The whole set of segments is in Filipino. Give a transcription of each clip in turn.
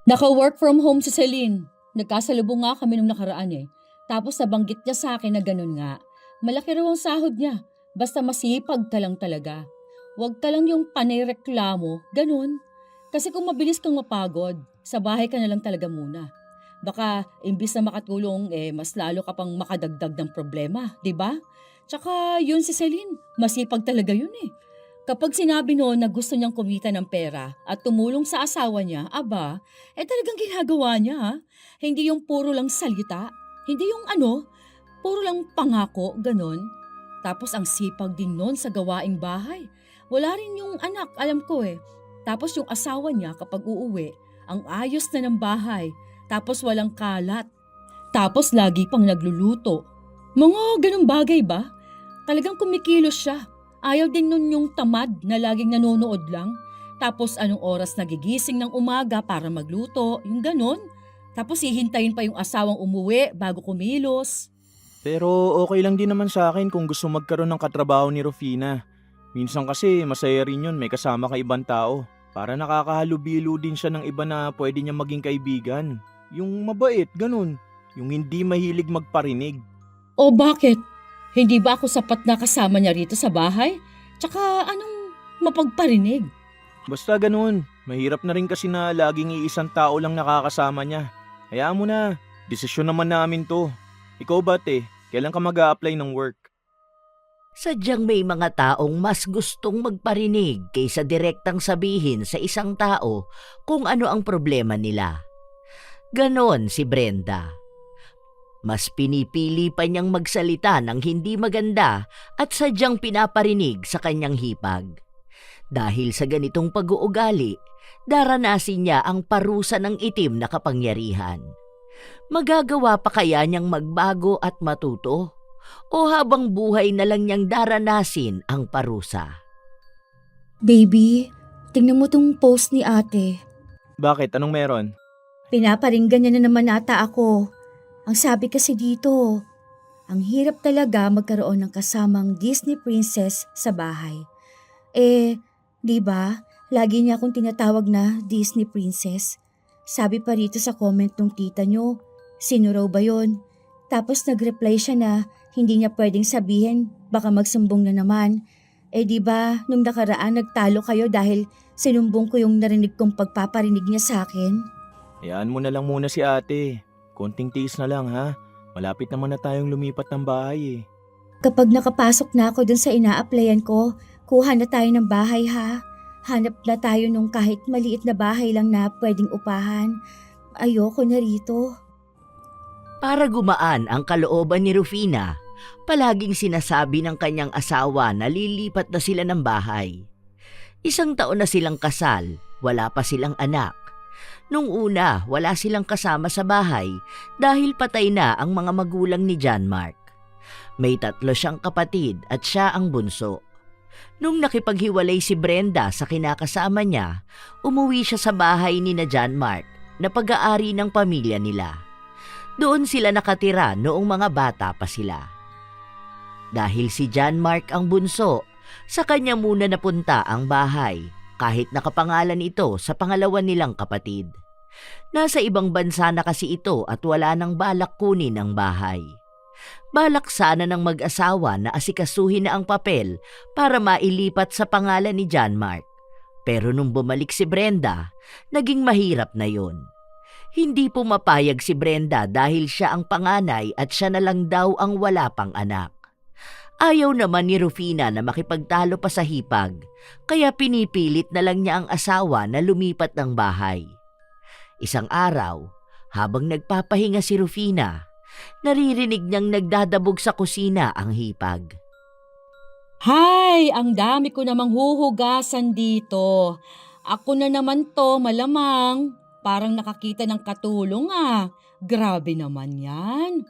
Naka-work from home si Celine. Nagkasalubong nga kami nung nakaraan eh. Tapos nabanggit niya sa akin na ganun nga. Malaki raw ang sahod niya. Basta masipag ka lang talaga. Huwag ka lang yung panireklamo, ganun. Kasi kung mabilis kang mapagod, sa bahay ka na lang talaga muna. Baka imbis na makatulong, mas lalo ka pang makadagdag ng problema, di ba? Tsaka yun si Celine, masipag talaga yun eh. Kapag sinabi noon na gusto niyang kumita ng pera at tumulong sa asawa niya, aba, talagang ginagawa niya ha. Hindi yung puro lang salita. Hindi yung puro lang pangako, ganon. Tapos ang sipag din noon sa gawaing bahay. Wala rin yung anak, alam ko eh. Tapos yung asawa niya kapag uuwi, ang ayos na ng bahay. Tapos walang kalat. Tapos lagi pang nagluluto. Mga ganong bagay ba? Talagang kumikilos siya. Ayaw din nun yung tamad na laging nanonood lang. Tapos anong oras nagigising ng umaga para magluto, yung ganon. Tapos hihintayin pa yung asawang umuwi bago kumilos. Pero okay lang din naman sa akin kung gusto magkaroon ng katrabaho ni Rufina. Minsan kasi masaya rin yun may kasama ka ibang tao. Para nakakahalubilo din siya ng iba na pwede niya maging kaibigan. Yung mabait, ganun. Yung hindi mahilig magparinig. O bakit? Hindi ba ako sapat na kasama niya rito sa bahay? Tsaka anong mapagparinig? Basta ganun. Mahirap na rin kasi na laging iisang tao lang nakakasama niya. Hayaan mo na. Desisyon naman namin to. Ikaw ba kailan ka mag-a-apply ng work? Sadyang may mga taong mas gustong magparinig kaysa direktang sabihin sa isang tao kung ano ang problema nila. Ganon si Brenda. Mas pinipili pa niyang magsalita ng hindi maganda at sadyang pinaparinig sa kanyang hipag. Dahil sa ganitong pag-uugali, daranasin niya ang parusa ng itim na kapangyarihan. Magagawa pa kaya niyang magbago at matuto? O habang buhay na lang niyang daranasin ang parusa? Baby, tingnan mo tong post ni ate. Bakit? Anong meron? Pinaparinggan niya na naman ata ako. Ang sabi kasi dito, ang hirap talaga magkaroon ng kasamang Disney princess sa bahay. Di ba? Lagi niya akong tinatawag na Disney princess. Sabi pa rito sa comment ng tita niyo, sino raw ba yun? Tapos nag-reply siya na hindi niya pwedeng sabihin, baka magsumbong na naman. Di ba, nung nakaraan nagtalo kayo dahil sinumbong ko yung narinig kong pagpaparinig niya sa akin? Hayaan mo na lang muna si ate. Konting tiis na lang ha. Malapit naman na tayong lumipat ng bahay Kapag nakapasok na ako dun sa ina-applyan ko, kuha na tayo ng bahay ha. Hanap na tayo nung kahit maliit na bahay lang na pwedeng upahan. Ayoko na rito. Para gumaan ang kalooban ni Rufina, palaging sinasabi ng kanyang asawa na lilipat na sila ng bahay. 1 taon na silang kasal, wala pa silang anak. Nung una, wala silang kasama sa bahay dahil patay na ang mga magulang ni John Mark. May 3 siyang kapatid at siya ang bunso. Nung nakipaghiwalay si Brenda sa kinakasama niya, umuwi siya sa bahay ni na John Mark na pag-aari ng pamilya nila. Doon sila nakatira noong mga bata pa sila. Dahil si John Mark ang bunso, sa kanya muna napunta ang bahay. Kahit nakapangalan ito sa pangalawa nilang kapatid. Nasa ibang bansa na kasi ito at wala nang balak kunin ang bahay. Balak sana ng mag-asawa na asikasuhin na ang papel para mailipat sa pangalan ni John Mark. Pero nung bumalik si Brenda, naging mahirap na yon. Hindi pumapayag si Brenda dahil siya ang panganay at siya na lang daw ang wala pang anak. Ayaw naman ni Rufina na makipagtalo pa sa hipag, kaya pinipilit na lang niya ang asawa na lumipat ng bahay. Isang araw, habang nagpapahinga si Rufina, naririnig niyang nagdadabog sa kusina ang hipag. Hay, ang dami ko namang huhugasan dito. Ako na naman to, malamang. Parang nakakita ng katulong ah. Grabe naman yan.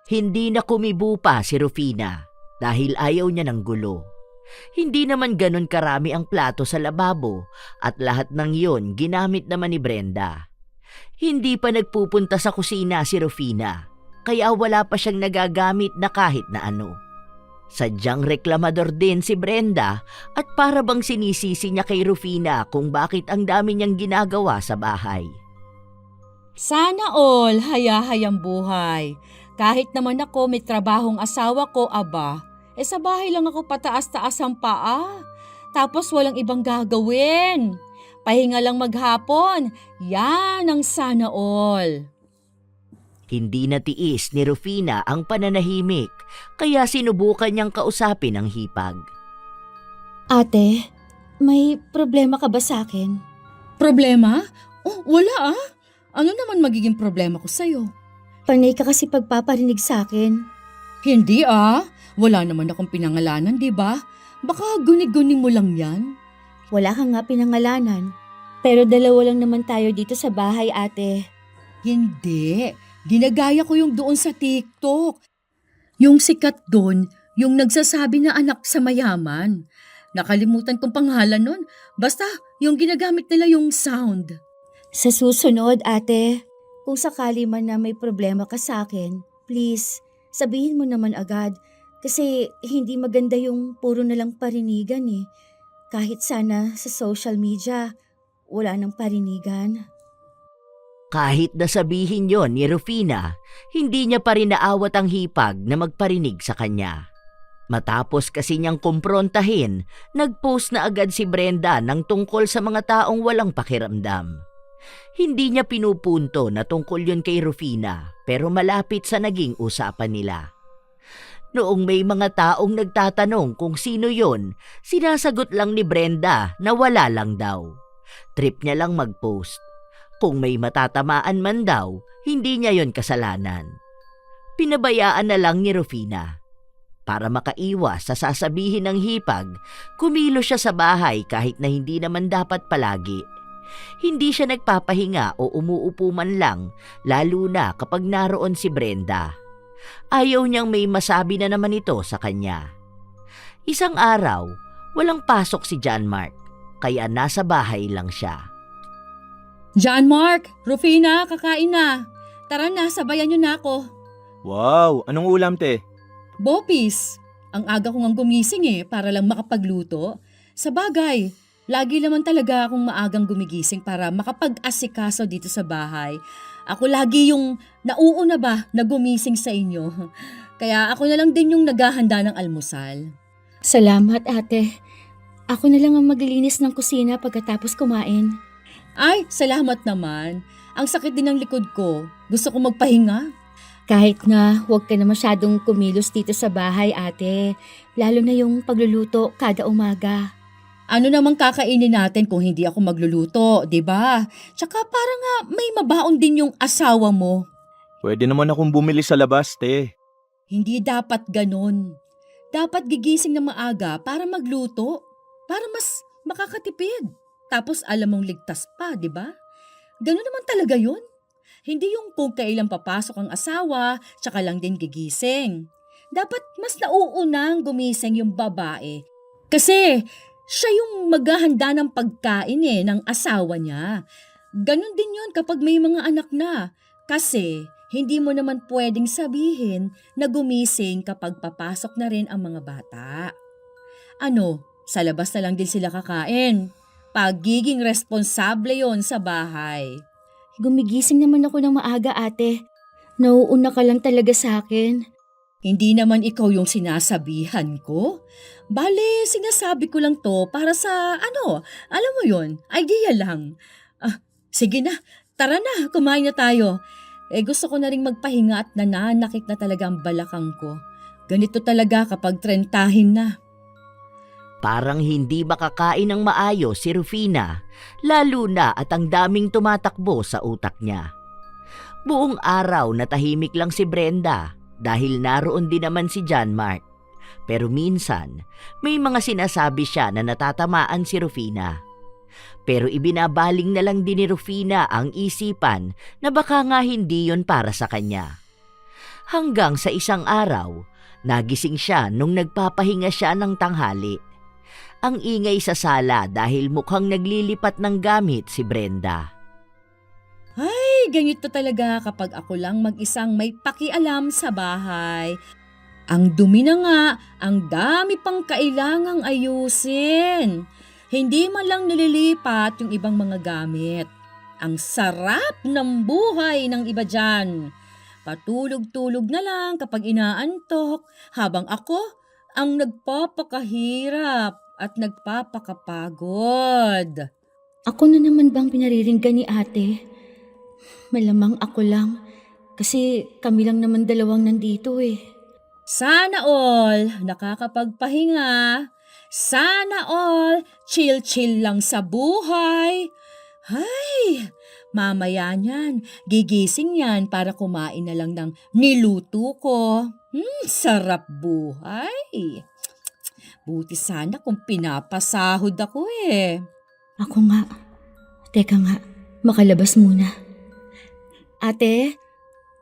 Hindi na kumibo pa si Rufina dahil ayaw niya ng gulo. Hindi naman ganon karami ang plato sa lababo at lahat ng iyon ginamit naman ni Brenda. Hindi pa nagpupunta sa kusina si Rufina, kaya wala pa siyang nagagamit na kahit na ano. Sadyang reklamador din si Brenda at para bang sinisisi niya kay Rufina kung bakit ang dami niyang ginagawa sa bahay. Sana all, hayahayang buhay. Kahit naman ako may trabahong asawa ko, aba, sa bahay lang ako pataas-taas ang paa. Tapos walang ibang gagawin. Pahinga lang maghapon. Yan ang sana all. Hindi natiis ni Rufina ang pananahimik, kaya sinubukan niyang kausapin ang hipag. Ate, may problema ka ba sa akin? Problema? Oh, wala ah. Ano naman magiging problema ko sa'yo? Panay ka kasi pagpaparinig sa akin. Hindi ah. Wala naman akong pinangalanan, di ba? Baka gunig-gunig mo lang yan. Wala ka nga pinangalanan. Pero dalawa lang naman tayo dito sa bahay, ate. Hindi. Ginagaya ko yung doon sa TikTok. Yung sikat doon, yung nagsasabi na anak sa mayaman. Nakalimutan kong pangalan nun. Basta, yung ginagamit nila yung sound. Sa susunod, ate, kung sakali man na may problema ka sa akin, please, sabihin mo naman agad. Kasi hindi maganda yung puro nalang parinigan eh. Kahit sana sa social media, wala nang parinigan. Kahit nasabihin yon ni Rufina, hindi niya pa rin naawat ang hipag na magparinig sa kanya. Matapos kasi niyang kumprontahin, nag-post na agad si Brenda ng tungkol sa mga taong walang pakiramdam. Hindi niya pinupunto na tungkol yun kay Rufina, pero malapit sa naging usapan nila. Noong may mga taong nagtatanong kung sino yon, sinasagot lang ni Brenda na wala lang daw. Trip niya lang mag-post. Kung may matatamaan man daw, hindi niya yon kasalanan. Pinabayaan na lang ni Rufina. Para makaiwas sa sasabihin ng hipag, kumilos siya sa bahay kahit na hindi naman dapat palagi. Hindi siya nagpapahinga o umuupo man lang, lalo na kapag naroon si Brenda. Ayaw niyang may masabi na naman ito sa kanya. Isang araw, walang pasok si John Mark, kaya nasa bahay lang siya. John Mark, Rufina, kakain na. Tara na, sabayan niyo na ako. Wow, anong ulam te? Bopis, ang aga ko ngang gumising para lang makapagluto. Sa bagay, lagi naman talaga akong maagang gumigising para makapag-asikaso dito sa bahay. Ako lagi yung nauuna ba na gumising sa inyo. Kaya ako na lang din yung naghahanda ng almusal. Salamat, ate. Ako na lang ang maglilinis ng kusina pagkatapos kumain. Ay, salamat naman. Ang sakit din ng likod ko. Gusto ko magpahinga. Kahit na huwag ka na masyadong kumilos dito sa bahay, ate. Lalo na yung pagluluto kada umaga. Ano namang kakainin natin kung hindi ako magluluto, di ba? Tsaka para nga may mabaon din yung asawa mo. Pwede naman akong bumili sa labas te. Hindi dapat ganun. Dapat gigising na maaga para magluto. Para mas makakatipid. Tapos alam mong ligtas pa, di ba? Ganun naman talaga yun. Hindi yung kung kailan papasok ang asawa, tsaka lang din gigising. Dapat mas nauunang gumising yung babae. Kasi siya yung maghahanda ng pagkain ng asawa niya. Ganun din yun kapag may mga anak na. Kasi hindi mo naman pwedeng sabihin na gumising kapag papasok na rin ang mga bata. Ano, sa labas na lang din sila kakain. Pagiging responsable yon sa bahay. Gumigising naman ako ng maaga, ate. Nauuna ka lang talaga sa akin. Hindi naman ikaw yung sinasabihan ko. Bale, sinasabi ko lang to para sa alam mo yon, idea lang. Sige na, tara na, kumain na tayo. Gusto ko na rin magpahinga at nananakit na talaga ang balakang ko. Ganito talaga kapag trentahin na. Parang hindi makakain ng maayos si Rufina, lalo na at ang daming tumatakbo sa utak niya. Buong araw natahimik lang si Brenda dahil naroon din naman si John Mark. Pero minsan, may mga sinasabi siya na natatamaan si Rufina. Pero ibinabaling na lang din ni Rufina ang isipan na baka nga hindi yon para sa kanya. Hanggang sa isang araw, nagising siya nung nagpapahinga siya ng tanghali. Ang ingay sa sala dahil mukhang naglilipat ng gamit si Brenda. Ay, ganito talaga kapag ako lang mag-isang may pakialam sa bahay. Ang dumi na nga, ang dami pang kailangang ayusin. Hindi man lang nililipat yung ibang mga gamit. Ang sarap ng buhay ng iba dyan. Patulog-tulog na lang kapag inaantok, habang ako ang nagpapakahirap at nagpapakapagod. Ako na naman bang pinariringgan ni ate? Malamang ako lang. Kasi kami lang naman dalawang nandito eh. Sana all nakakapagpahinga. Sana all chill-chill lang sa buhay. Hay, mamaya niyan, gigising yan para kumain na lang ng niluto ko. Sarap buhay. Buti sana kung pinapasahod ako eh. Ako nga. Teka nga, makalabas muna. Ate,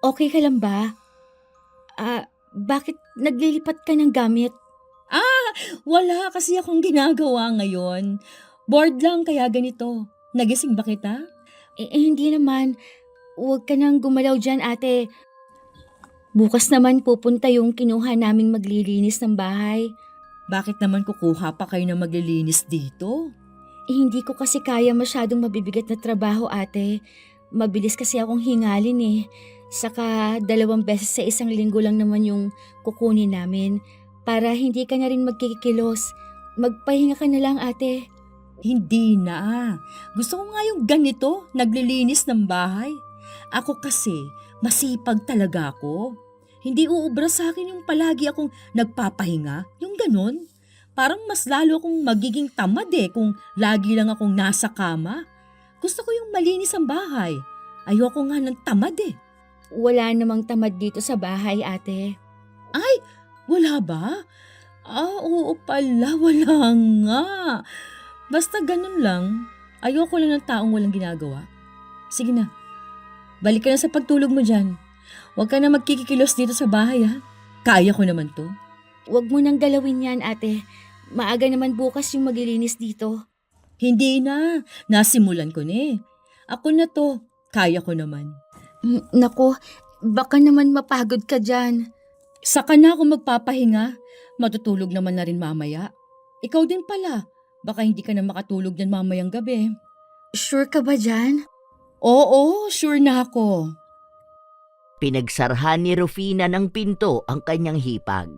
okay ka lang ba? Bakit naglilipat ka ng gamit? Wala kasi akong ginagawa ngayon. Bored lang kaya ganito. Nagising ba kita? Hindi naman. Huwag ka nang gumalaw dyan, ate. Bukas naman pupunta yung kinuha naming maglilinis ng bahay. Bakit naman kukuha pa kayo na maglilinis dito? Hindi ko kasi kaya masyadong mabibigat na trabaho, ate. Mabilis kasi akong hingalin eh. Saka 2 beses sa isang linggo lang naman yung kukunin namin. Para hindi ka na rin magkikilos. Magpahinga ka na lang, ate. Hindi na. Gusto ko nga yung ganito, naglilinis ng bahay. Ako kasi, masipag talaga ako. Hindi uubra sa akin yung palagi akong nagpapahinga, yung ganun. Parang mas lalo akong magiging tamad kung lagi lang akong nasa kama. Gusto ko yung malinis ang bahay. Ayoko nga ng tamad Wala namang tamad dito sa bahay, ate. Wala ba? Oo pala, wala nga. Basta ganun lang. Ayoko lang ng taong walang ginagawa. Sige na, balik ka na sa pagtulog mo dyan. Huwag ka na magkikikilos dito sa bahay Kaya ko naman to. Huwag mo nang galawin yan, ate. Maaga naman bukas yung maglilinis dito. Hindi na, nasimulan ko na Ako na to, kaya ko naman. Naku, baka naman mapagod ka dyan. Saka na ako magpapahinga. Matutulog naman na rin mamaya. Ikaw din pala. Baka hindi ka na makatulog dyan mamayang gabi. Sure ka ba dyan? Oo, sure na ako. Pinagsarhan ni Rufina ng pinto ang kanyang hipag.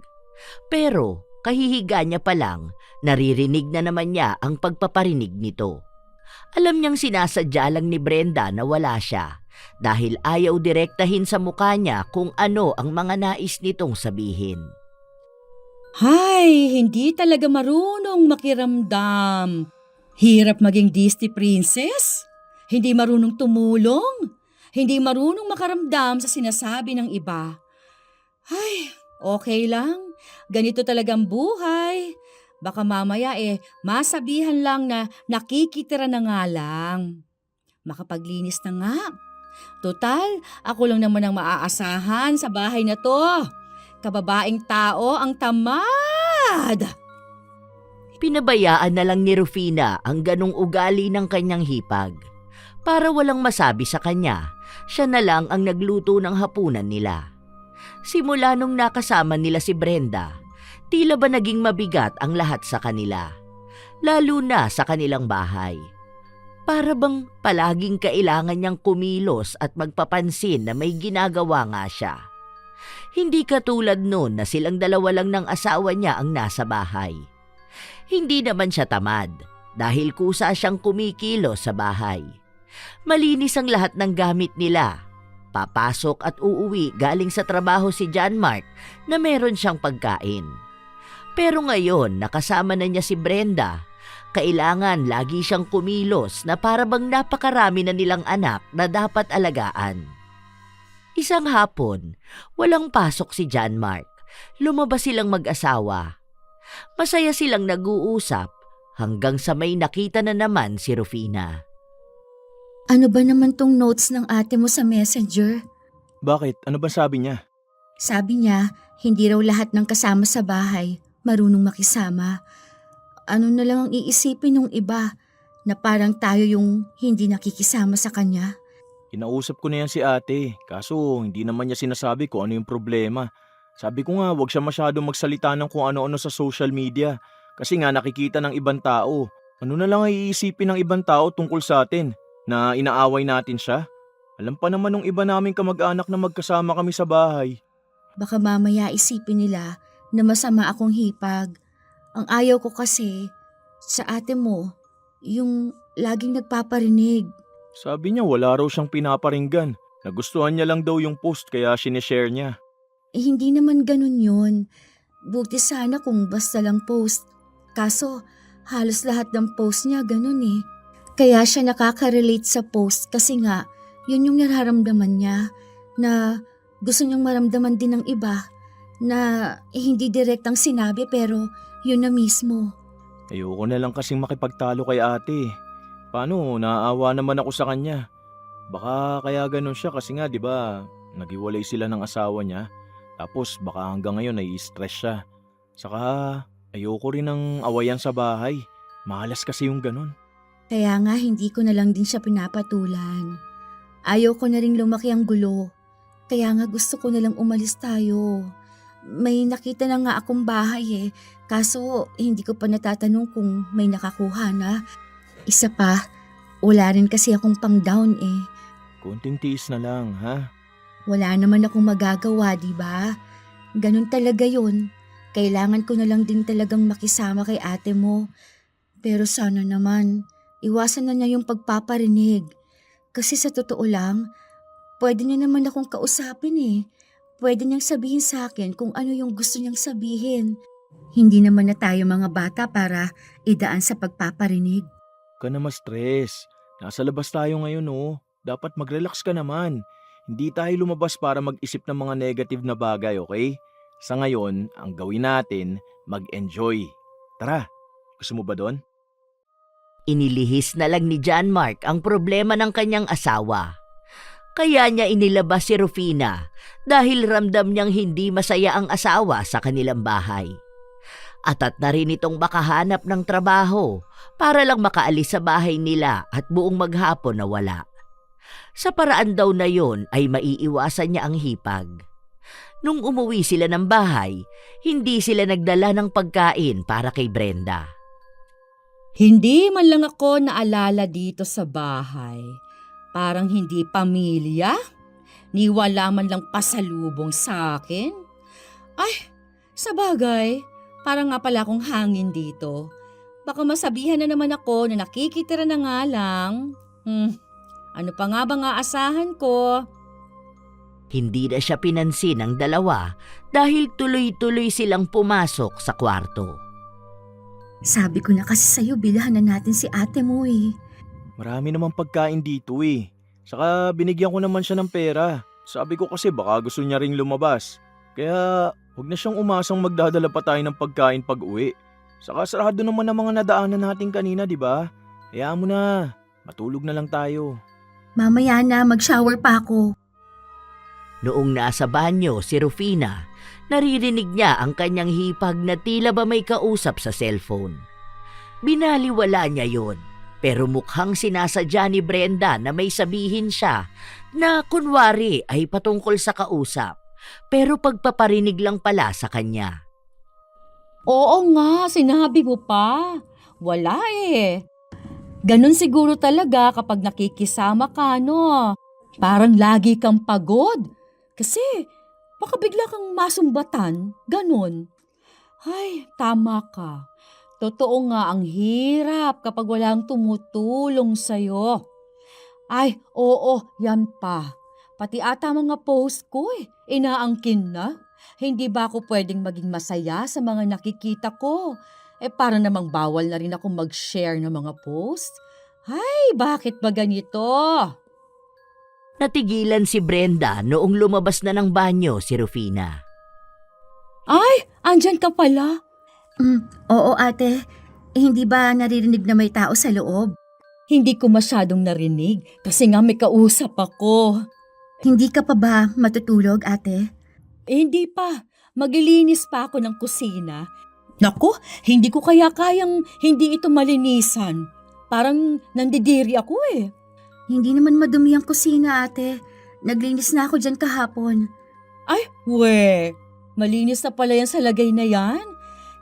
Pero kahihiga niya pa lang, naririnig na naman niya ang pagpaparinig nito. Alam niyang sinasadya lang ni Brenda na wala siya dahil ayaw direktahin sa mukha niya kung ano ang mga nais nitong sabihin. Hay, hindi talaga marunong makiramdam. Hirap maging Disney princess. Hindi marunong tumulong. Hindi marunong makaramdam sa sinasabi ng iba. Ay, okay lang. Ganito talagang buhay. Baka mamaya masabihan lang na nakikitira na nga lang. Makapaglinis na nga. Total, ako lang naman ang maaasahan sa bahay na to. Kababaeng tao ang tamad. Pinabayaan na lang ni Rufina ang ganong ugali ng kanyang hipag. Para walang masabi sa kanya, siya na lang ang nagluto ng hapunan nila. Simula nung nakasama nila si Brenda, tila ba naging mabigat ang lahat sa kanila, lalo na sa kanilang bahay. Para bang palaging kailangan niyang kumilos at magpapansin na may ginagawa nga siya. Hindi katulad noon na silang dalawa lang ng asawa niya ang nasa bahay. Hindi naman siya tamad dahil kusa siyang kumikilos sa bahay. Malinis ang lahat ng gamit nila. Papasok at uuwi galing sa trabaho si John Mark na meron siyang pagkain. Pero ngayon nakasama na niya si Brenda, kailangan lagi siyang kumilos na para bang napakarami na nilang anak na dapat alagaan. Isang hapon, walang pasok si John Mark. Lumabas silang mag-asawa. Masaya silang nag-uusap hanggang sa may nakita na naman si Rufina. Ano ba naman tong notes ng ate mo sa messenger? Bakit? Ano ba sabi niya? Sabi niya, hindi raw lahat ng kasama sa bahay marunong makisama. Ano na lang ang iisipin ng iba na parang tayo yung hindi nakikisama sa kanya? Kinausap ko na yan si ate, kaso hindi naman niya sinasabi kung ano yung problema. Sabi ko nga, wag siya masyadong magsalita ng kung ano-ano sa social media. Kasi nga nakikita ng ibang tao. Ano na lang ay iisipin ng ibang tao tungkol sa atin? Na inaaway natin siya? Alam pa naman ng iba naming kamag-anak na magkasama kami sa bahay. Baka mamaya isipin nila na masama akong hipag. Ang ayaw ko kasi sa ate mo, yung laging nagpaparinig. Sabi niya wala raw siyang pinaparinggan. Nagustuhan niya lang daw yung post kaya sineshare niya. Hindi naman ganun yun. Buti sana kung basta lang post. Kaso halos lahat ng post niya ganun eh. Kaya siya nakaka-relate sa post kasi nga yun yung nararamdaman niya na gusto niyang maramdaman din ng iba na hindi direktang sinabi pero yun na mismo. Ayoko na lang kasing makipagtalo kay ate. Paano, naaawa naman ako sa kanya. Baka kaya ganun siya kasi nga 'di ba, naghiwalay sila ng asawa niya. Tapos baka hanggang ngayon nai-stress siya. Saka ayoko rin ng awayan sa bahay. Malas kasi yung ganun. Kaya nga hindi ko na lang din siya pinapatulan. Ayaw ko na rin lumaki ang gulo. Kaya nga gusto ko na lang umalis tayo. May nakita na nga akong bahay eh. Kaso hindi ko pa natatanong kung may nakakuha na. Isa pa, wala rin kasi akong pang-down eh. Konting tiis na lang, ha? Wala naman akong magagawa, di ba? Ganun talaga yun. Kailangan ko na lang din talagang makisama kay ate mo. Pero sana naman, iwasan na niya yung pagpaparinig. Kasi sa totoo lang, pwede niya naman akong kausapin eh. Pwede niyang sabihin sa akin kung ano yung gusto niyang sabihin. Hindi naman na tayo mga bata para idaan sa pagpaparinig. Huwag ka na ma-stress. Nasa labas tayo ngayon oh. Dapat mag-relax ka naman. Hindi tayo lumabas para mag-isip ng mga negative na bagay, okay? Sa ngayon, ang gawin natin, mag-enjoy. Tara, gusto mo ba doon? Inilihis na lang ni John Mark ang problema ng kanyang asawa. Kaya niya inilabas si Rufina dahil ramdam niyang hindi masaya ang asawa sa kanilang bahay. Atat na rin itong makahanap ng trabaho para lang makaalis sa bahay nila at buong maghapon na wala. Sa paraan daw na yon ay maiiwasan niya ang hipag. Nung umuwi sila ng bahay, hindi sila nagdala ng pagkain para kay Brenda. Hindi man lang ako naalala dito sa bahay. Parang hindi pamilya. Ni wala man lang pasalubong sa akin. Ay, sa bagay, parang nga pala akong hangin dito. Baka masabihan na naman ako na nakikitira na nga lang. Ano pa nga bang aasahan ko? Hindi na siya pinansin ng dalawa dahil tuloy-tuloy silang pumasok sa kwarto. Sabi ko na kasi sa'yo, bilhan na natin si ate mo eh. Marami namang pagkain dito eh. Saka binigyan ko naman siya ng pera. Sabi ko kasi baka gusto niya ring lumabas. Kaya huwag na siyang umasang magdadala pa tayo ng pagkain pag uwi. Saka sarado naman ang mga nadaanan natin kanina, di ba? Hayaan mo na. Matulog na lang tayo. Mamaya na, mag-shower pa ako. Noong nasa banyo si Rufina, naririnig niya ang kanyang hipag na tila ba may kausap sa cellphone. Binaliwala niya yon, pero mukhang sinasadya ni Brenda na may sabihin siya na kunwari ay patungkol sa kausap, pero pagpaparinig lang pala sa kanya. Oo nga, sinabi mo pa. Wala eh. Ganun siguro talaga kapag nakikisama ka, no? Parang lagi kang pagod. Kasi baka bigla kang masumbatan. Ganun. Ay, tama ka. Totoo nga ang hirap kapag walang tumutulong sa'yo. Ay, oo, yan pa. Pati ata mga post ko inaangkin na. Hindi ba ako pwedeng maging masaya sa mga nakikita ko? Para namang bawal na rin ako mag-share ng mga post. Ay, bakit ba ganito? Natigilan si Brenda noong lumabas na ng banyo si Rufina. Ay, andyan ka pala. Oo ate, hindi ba naririnig na may tao sa loob? Hindi ko masyadong narinig kasi nga may kausap ako. Hindi ka pa ba matutulog ate? Hindi pa. Maglilinis pa ako ng kusina. Naku, hindi ko kaya kayang hindi ito malinisan. Parang nandidiri ako eh. Hindi naman madumi ang kusina ate. Naglinis na ako dyan kahapon. Ay, we. Malinis na pala yan sa lagay na yan.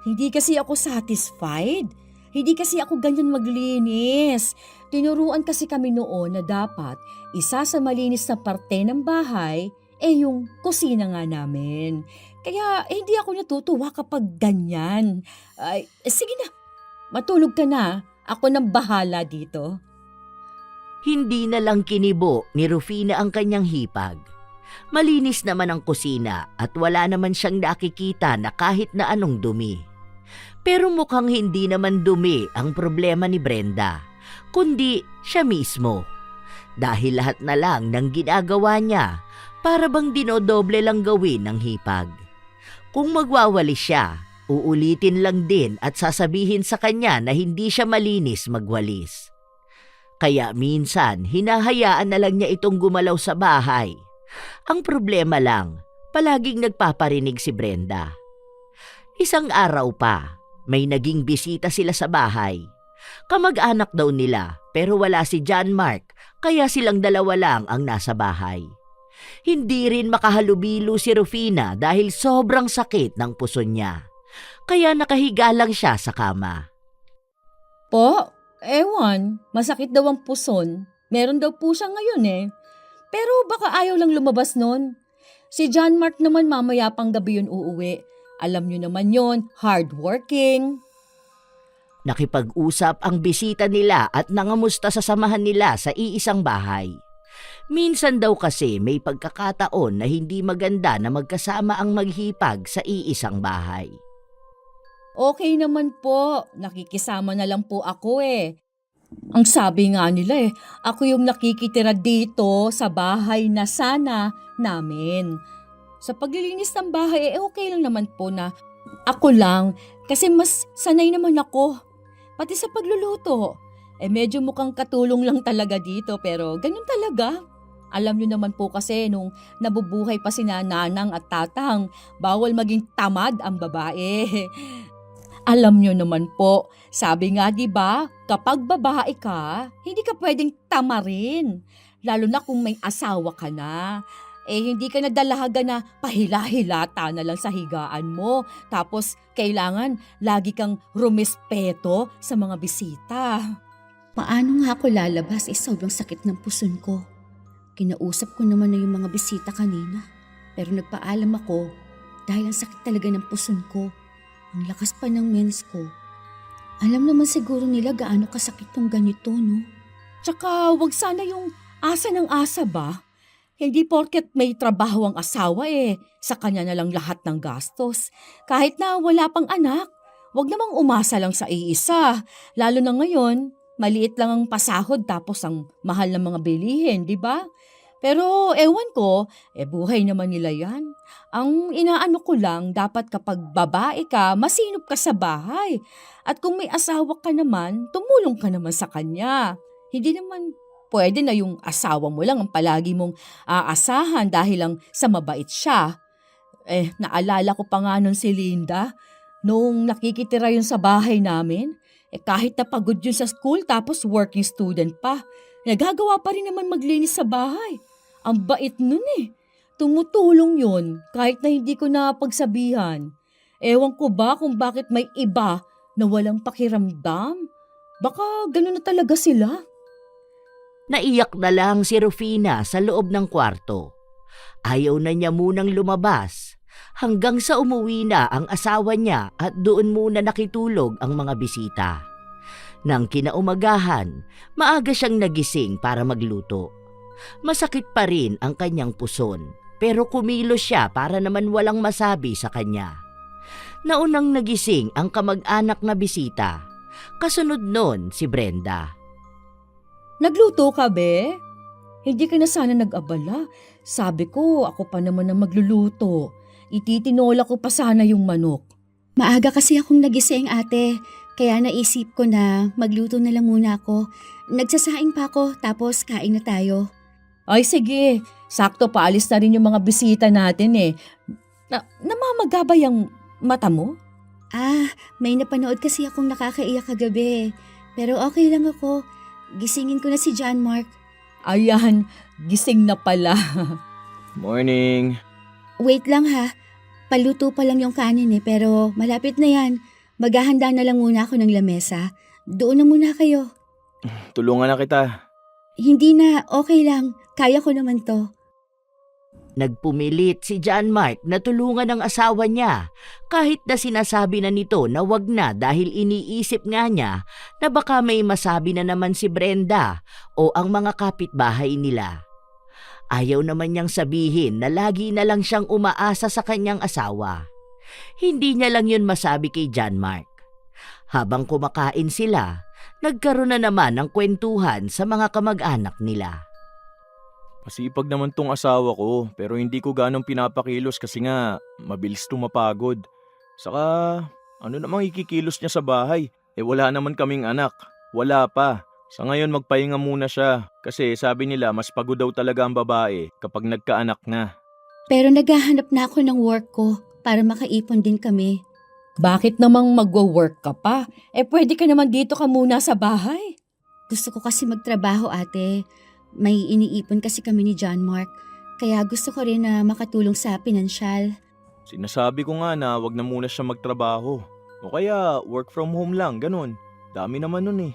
Hindi kasi ako satisfied. Hindi kasi ako ganyan maglinis. Tinuruan kasi kami noon na dapat isa sa malinis na parte ng bahay yung kusina nga namin. Kaya hindi ako natutuwa kapag ganyan. Ay, sige na, matulog ka na. Ako nang bahala dito. Hindi na lang kinibo ni Rufina ang kanyang hipag. Malinis naman ang kusina at wala naman siyang nakikita na kahit na anong dumi. Pero mukhang hindi naman dumi ang problema ni Brenda, kundi siya mismo. Dahil lahat na lang ng ginagawa niya para bang dinodoble lang gawin ng hipag. Kung magwawalis siya, uulitin lang din at sasabihin sa kanya na hindi siya malinis magwalis. Kaya minsan, hinahayaan na lang niya itong gumalaw sa bahay. Ang problema lang, palaging nagpaparinig si Brenda. Isang araw pa, may naging bisita sila sa bahay. Kamag-anak daw nila, pero wala si John Mark, kaya silang dalawa lang ang nasa bahay. Hindi rin makahalubilo si Rufina dahil sobrang sakit ng puso niya. Kaya nakahiga lang siya sa kama. Po, ewan, masakit daw ang puson. Meron daw po siya ngayon eh. Pero baka ayaw lang lumabas nun. Si John Mark naman mamaya pang gabi yun uuwi. Alam nyo naman yon, hardworking. Nakipag-usap ang bisita nila at nangamusta sa samahan nila sa iisang bahay. Minsan daw kasi may pagkakataon na hindi maganda na magkasama ang maghipag sa iisang bahay. Okay naman po, nakikisama na lang po ako eh. Ang sabi nga nila ako yung nakikitira dito sa bahay na sana namin. Sa paglilinis ng bahay okay lang naman po na ako lang kasi mas sanay naman ako. Pati sa pagluluto. Medyo mukhang katulong lang talaga dito pero ganun talaga. Alam nyo naman po kasi nung nabubuhay pa sina Nanang at Tatang, bawal maging tamad ang babae. Alam nyo naman po, sabi nga 'di ba, kapag babae ka, hindi ka pwedeng tamarin. Lalo na kung may asawa ka na. Hindi ka nadalahagan na pahila-hilata na lang sa higaan mo. Tapos kailangan lagi kang rumespeto sa mga bisita. Paano nga ako lalabas? Sobrang sakit ng puson ko. Kinausap ko naman na yung mga bisita kanina. Pero nagpaalam ako dahil ang sakit talaga ng puson ko. Ang lakas pa ng mens ko. Alam naman siguro nila gaano kasakit tong ganito, no? Tsaka wag sana yung asa ng asa ba? Hindi porket may trabaho ang asawa sa kanya na lang lahat ng gastos. Kahit na wala pang anak, wag namang umasa lang sa iisa. Lalo na ngayon, maliit lang ang pasahod tapos ang mahal ng mga bilihin, di ba? Pero ewan ko, buhay naman nila yan. Ang inaano ko lang, dapat kapag babae ka, masinop ka sa bahay. At kung may asawa ka naman, tumulong ka naman sa kanya. Hindi naman pwede na yung asawa mo lang ang palagi mong aasahan dahil lang sa mabait siya. Naalala ko pa nga nun si Linda, nung nakikitira yun sa bahay namin, kahit napagod yun sa school tapos working student pa, nagagawa pa rin naman maglinis sa bahay. Ang bait nun Tumutulong yun kahit na hindi ko napagsabihan. Ewan ko ba kung bakit may iba na walang pakiramdam? Baka ganun na talaga sila. Naiyak na lang si Rufina sa loob ng kwarto. Ayaw na niya munang lumabas hanggang sa umuwi na ang asawa niya at doon muna nakitulog ang mga bisita. Nang kinaumagahan, maaga siyang nagising para magluto. Masakit pa rin ang kanyang puson pero kumilos siya para naman walang masabi sa kanya. Naunang nagising ang kamag-anak na bisita. Kasunod nun si Brenda. Nagluto ka, be? Hindi ka na sana nag-abala. Sabi ko, ako pa naman ang magluluto. Ititinola ko pa sana yung manok. Maaga kasi akong nagising, ate. Kaya naisip ko na magluto na lang muna ako. Nagsasaing pa ako, tapos kain na tayo. Ay sige, sakto paalis na rin yung mga bisita natin namamaga ba yung mata mo? May napanood kasi akong nakakaiyak kagabi. Pero okay lang ako. Gisingin ko na si John Mark. Ayan, gising na pala. Morning. Wait lang ha. Paluto pa lang yung kanin pero malapit na yan. Maghahanda na lang muna ako ng lamesa. Doon na muna kayo. Tulungan na kita. Hindi na, okay lang. Kaya ko naman to. Nagpumilit si John Mark na tulungan ang asawa niya kahit na sinasabi na nito na wag na dahil iniisip nga niya na baka may masabi na naman si Brenda o ang mga kapitbahay nila. Ayaw naman niyang sabihin na lagi na lang siyang umaasa sa kanyang asawa. Hindi niya lang yun masabi kay John Mark. Habang kumakain sila, nagkaroon na naman ng kwentuhan sa mga kamag-anak nila. Masipag naman tong asawa ko, pero hindi ko ganong pinapakilos kasi nga mabilis tumapagod. Saka, ano namang ikikilos niya sa bahay? Wala naman kaming anak. Wala pa. Sa ngayon magpahinga muna siya kasi sabi nila mas pagod daw talaga ang babae kapag nagkaanak na. Pero naghahanap na ako ng work ko para makaipon din kami. Bakit namang magwo-work ka pa? Pwede ka naman dito ka muna sa bahay. Gusto ko kasi magtrabaho, ate. May iniipon kasi kami ni John Mark. Kaya gusto ko rin na makatulong sa pinansyal. Sinasabi ko nga na wag na muna siya magtrabaho. O kaya work from home lang, ganun. Dami naman nun eh.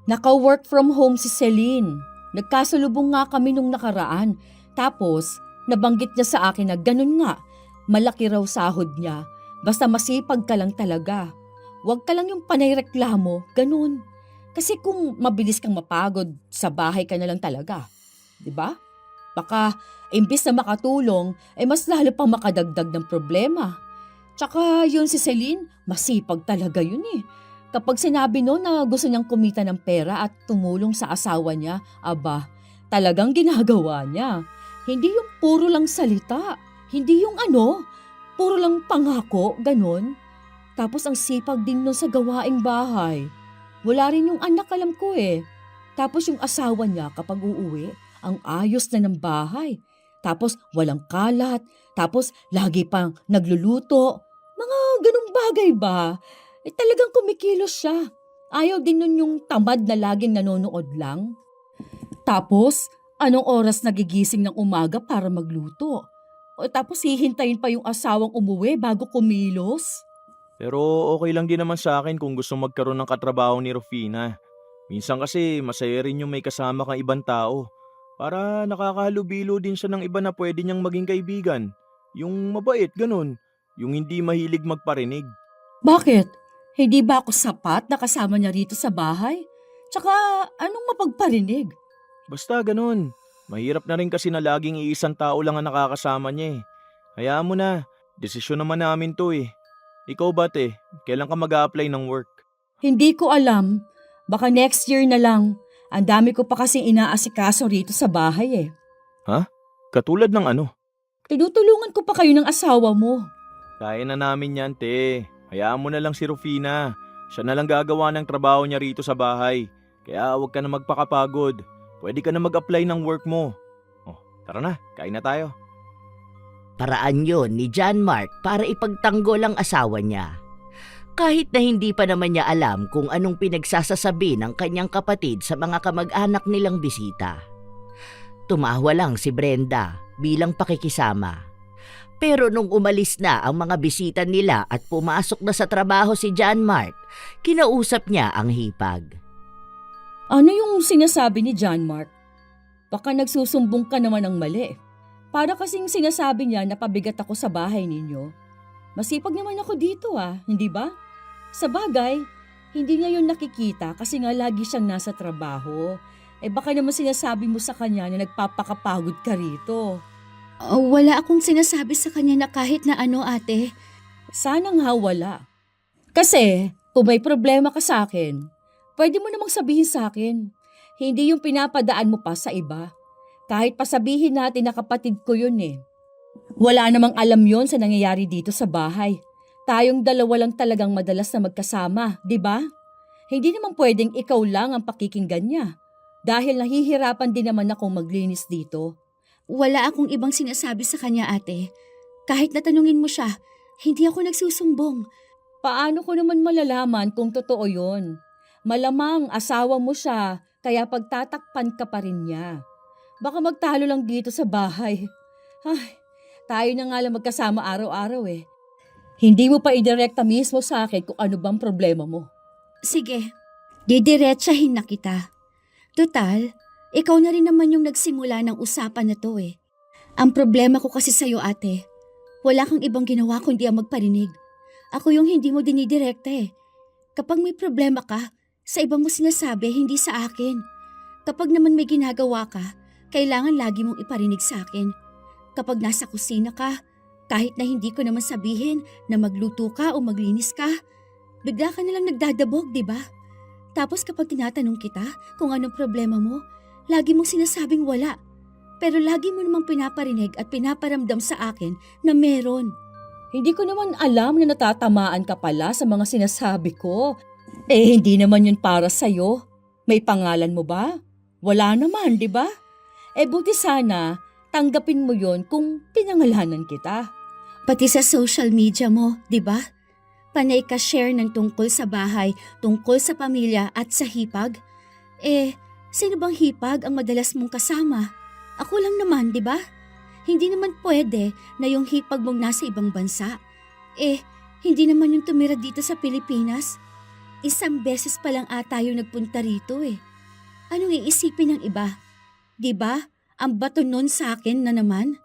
Naka-work from home si Celine. Nagkasalubong nga kami nung nakaraan. Tapos, nabanggit niya sa akin na ganun nga. Malaki raw sahod niya. Basta masipag ka lang talaga. Huwag ka lang yung panay-reklamo, ganun. Kasi kung mabilis kang mapagod, sa bahay ka na lang talaga. 'Di ba? Baka imbis na makatulong, mas lalo pang makadagdag ng problema. Tsaka yun si Celine, masipag talaga yun eh. Kapag sinabi no na gusto niyang kumita ng pera at tumulong sa asawa niya, aba, talagang ginagawa niya. Hindi yung puro lang salita. Hindi yung puro lang pangako, ganun. Tapos ang sipag din nun sa gawaing bahay. Wala rin yung anak, alam ko eh. Tapos yung asawa niya kapag uuwi, ang ayos na ng bahay. Tapos walang kalat. Tapos lagi pang nagluluto. Mga ganung bagay ba? Talagang kumikilos siya. Ayaw din nun yung tamad na laging nanonood lang. Tapos, anong oras nagigising ng umaga para magluto? Tapos hihintayin pa yung asawang umuwi bago kumilos? Pero okay lang din naman sa akin kung gusto magkaroon ng katrabaho ni Rufina. Minsan kasi masaya rin yung may kasama kang ibang tao. Para nakakahalubilo din siya ng iba na pwede niyang maging kaibigan. Yung mabait, ganun. Yung hindi mahilig magparinig. Bakit? Hindi ba ako sapat na kasama niya rito sa bahay? Tsaka anong mapagparinig? Basta ganun. Mahirap na rin kasi na laging iisang tao lang ang nakakasama niya eh. Hayaan mo na. Desisyon naman namin to eh. Ikaw ba te? Kailan ka mag-a-apply ng work? Hindi ko alam. Baka next year na lang. Ang dami ko pa kasing inaasikaso rito sa bahay eh. Katulad ng ano? Tinutulungan ko pa kayo ng asawa mo. Kaya na namin yan te. Hayaan mo na lang si Rufina. Siya na lang gagawa ng trabaho niya rito sa bahay. Kaya huwag ka na magpakapagod. Pwede ka na mag-apply ng work mo. Tara na, kain na tayo. Paraan yon ni John Mark para ipagtanggol ang asawa niya. Kahit na hindi pa naman niya alam kung anong pinagsasasabi ng kanyang kapatid sa mga kamag-anak nilang bisita. Tumawa lang si Brenda bilang pakikisama. Pero nung umalis na ang mga bisita nila at pumasok na sa trabaho si John Mark, kinausap niya ang hipag. Ano yung sinasabi ni John Mark? Baka nagsusumbong ka naman ng mali. Para kasing sinasabi niya na pabigat ako sa bahay ninyo. Masipag naman ako dito hindi ba? Sa bagay, hindi niya yun nakikita kasi nga lagi siyang nasa trabaho. Baka naman sinasabi mo sa kanya na nagpapakapagod ka rito. Wala akong sinasabi sa kanya na kahit na ate. Sana nga wala. Kasi kung may problema ka sa akin, pwede mo namang sabihin sa akin. Hindi yung pinapadaan mo pa sa iba. Kahit pa sabihin natin na kapatid ko yun eh. Wala namang alam yon sa nangyayari dito sa bahay. Tayong dalawa lang talagang madalas na magkasama, di ba? Hindi naman pwedeng ikaw lang ang pakikinggan niya. Dahil nahihirapan din naman akong maglinis dito. Wala akong ibang sinasabi sa kanya, ate. Kahit natanungin mo siya, hindi ako nagsusumbong. Paano ko naman malalaman kung totoo yon? Malamang asawa mo siya, kaya pagtatakpan ka pa rin niya. Baka magtalo lang dito sa bahay. Ay, tayo na nga lang magkasama araw-araw eh. Hindi mo pa idirekta mismo sa akin kung ano bang problema mo. Sige, didiretsahin na kita. Total, ikaw na rin naman yung nagsimula ng usapan na to eh. Ang problema ko kasi sa'yo ate, wala kang ibang ginawa kundi ang magparinig. Ako yung hindi mo dinidirekta eh. Kapag may problema ka, sa ibang mo sinasabi, hindi sa akin. Kapag naman may ginagawa ka, kailangan lagi mong iparinig sa akin. Kapag nasa kusina ka, kahit na hindi ko naman sabihin na magluto ka o maglinis ka, bigla ka nalang nagdadabog, di ba? Tapos kapag tinatanong kita kung anong problema mo, lagi mong sinasabing wala. Pero lagi mo namang pinaparinig at pinaparamdam sa akin na meron. Hindi ko naman alam na natatamaan ka pala sa mga sinasabi ko. Eh, hindi naman yun para sa'yo. May pangalan mo ba? Wala naman, di ba? Eh, buti sana tanggapin mo yon kung pinangalanan kita. Pati sa social media mo, di ba? Panay ka share ng tungkol sa bahay, tungkol sa pamilya at sa hipag. Eh, sino bang hipag ang madalas mong kasama? Ako lang naman, di ba? Hindi naman pwede na yung hipag mong nasa ibang bansa. Eh, hindi naman yung tumira dito sa Pilipinas. Isang beses pa lang ata yung nagpunta rito eh. Anong iisipin ng iba? Di ba? Ang bato nun sa akin na naman.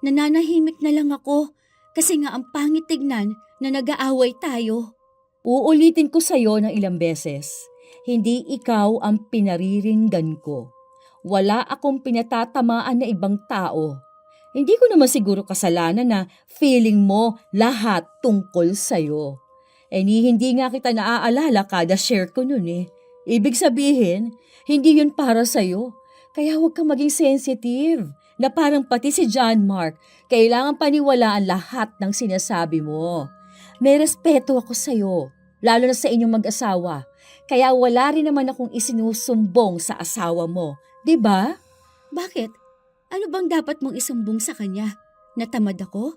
Nananahimik na lang ako kasi nga ang pangit tignan na nag-aaway tayo. Uulitin ko sa'yo ng ilang beses. Hindi ikaw ang pinariringgan ko. Wala akong pinatatamaan na ibang tao. Hindi ko naman siguro kasalanan na feeling mo lahat tungkol sa'yo. Eh hindi nga kita naaalala kada share ko nun eh. Ibig sabihin, hindi yun para sa'yo. Kaya huwag kang maging sensitive na parang pati si John Mark, kailangan paniwalaan lahat ng sinasabi mo. May respeto ako sa'yo, lalo na sa inyong mag-asawa. Kaya wala rin naman akong isinusumbong sa asawa mo. 'Di ba? Bakit? Ano bang dapat mong isumbong sa kanya? Natamad ako?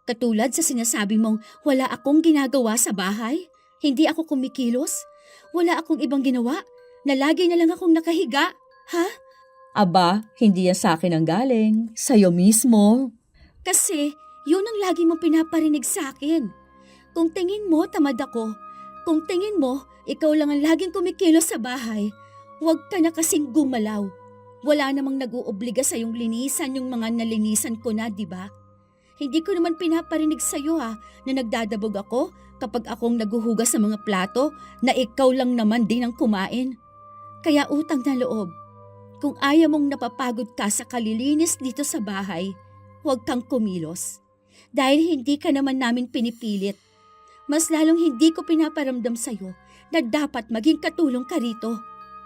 Katulad sa sinasabi mong wala akong ginagawa sa bahay? Hindi ako kumikilos? Wala akong ibang ginawa? Na lagi na lang akong nakahiga? Ha? Aba, hindi yan sa akin ang galing. Sa'yo mismo. Kasi yun ang lagi mong pinaparinig sa akin. Kung tingin mo tamad ako, kung tingin mo ikaw lang ang laging kumikilos sa bahay, huwag ka na kasing gumalaw. Wala namang nag-uubliga sa yung linisan yung mga nalinisan ko na, di ba? Hindi ko naman pinaparinig sa iyo na nagdadabog ako kapag akong naguhugas sa mga plato na ikaw lang naman din ang kumain. Kaya utang na loob. Kung ayaw mong napapagod ka sa kalilinis dito sa bahay, huwag kang kumilos. Dahil hindi ka naman namin pinipilit. Mas lalong hindi ko pinaparamdam sa'yo na dapat maging katulong ka rito.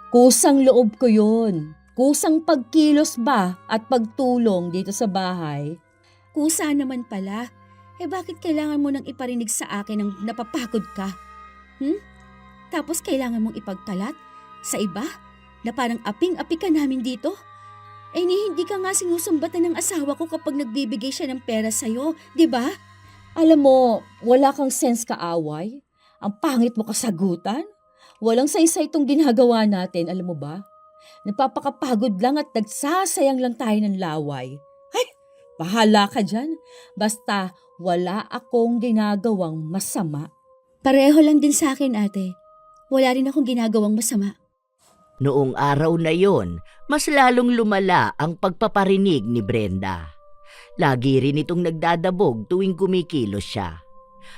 Kusang loob ko yun. Kusang pagkilos ba at pagtulong dito sa bahay? Kusa naman pala. Eh bakit kailangan mo nang iparinig sa akin ng napapagod ka? Tapos kailangan mong ipagkalat sa iba na parang aping-api ka namin dito? Eh hindi ka nga sinusumbatan ng asawa ko kapag nagbibigay siya ng pera sa'yo, di ba? Alam mo, wala kang sense kaaway. Ang pangit mo kasagutan. Walang saysay itong ginagawa natin, alam mo ba? Nagpapakapagod lang at nagsasayang lang tayo ng laway. Ay, bahala ka dyan. Basta wala akong ginagawang masama. Pareho lang din sa akin ate. Wala rin akong ginagawang masama. Noong araw na yon, mas lalong lumala ang pagpaparinig ni Brenda. Lagi rin itong nagdadabog tuwing kumikilos siya.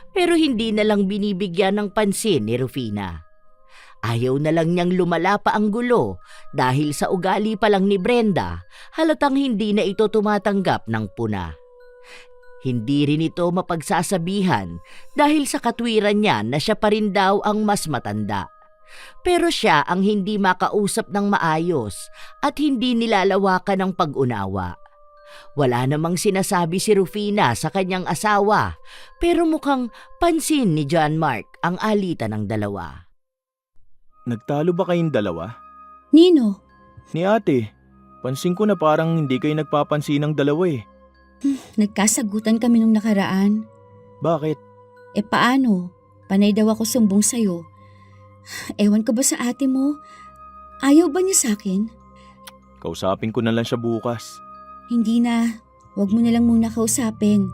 Pero hindi na lang binibigyan ng pansin ni Rufina. Ayaw na lang niyang lumala pa ang gulo dahil sa ugali pa lang ni Brenda, halatang hindi na ito tumatanggap ng puna. Hindi rin ito mapagsasabihan dahil sa katwiran niya na siya pa rin daw ang mas matanda. Pero siya ang hindi makausap ng maayos at hindi nilalawakan ng pag-unawa. Wala namang sinasabi si Rufina sa kanyang asawa pero mukhang pansin ni John Mark ang alitan ng dalawa. Nagtalo ba kayong dalawa? Nino, Ni ate, pansin ko na parang hindi kayo nagpapansin ng dalawa eh. nagkasagutan kami nung nakaraan. Bakit? Eh paano? Panay daw ako sumbong sa'yo. Ewan ko ba sa ate mo? Ayaw ba niya sa akin? Kausapin ko na lang siya bukas. Hindi na. Huwag mo na lang muna kausapin.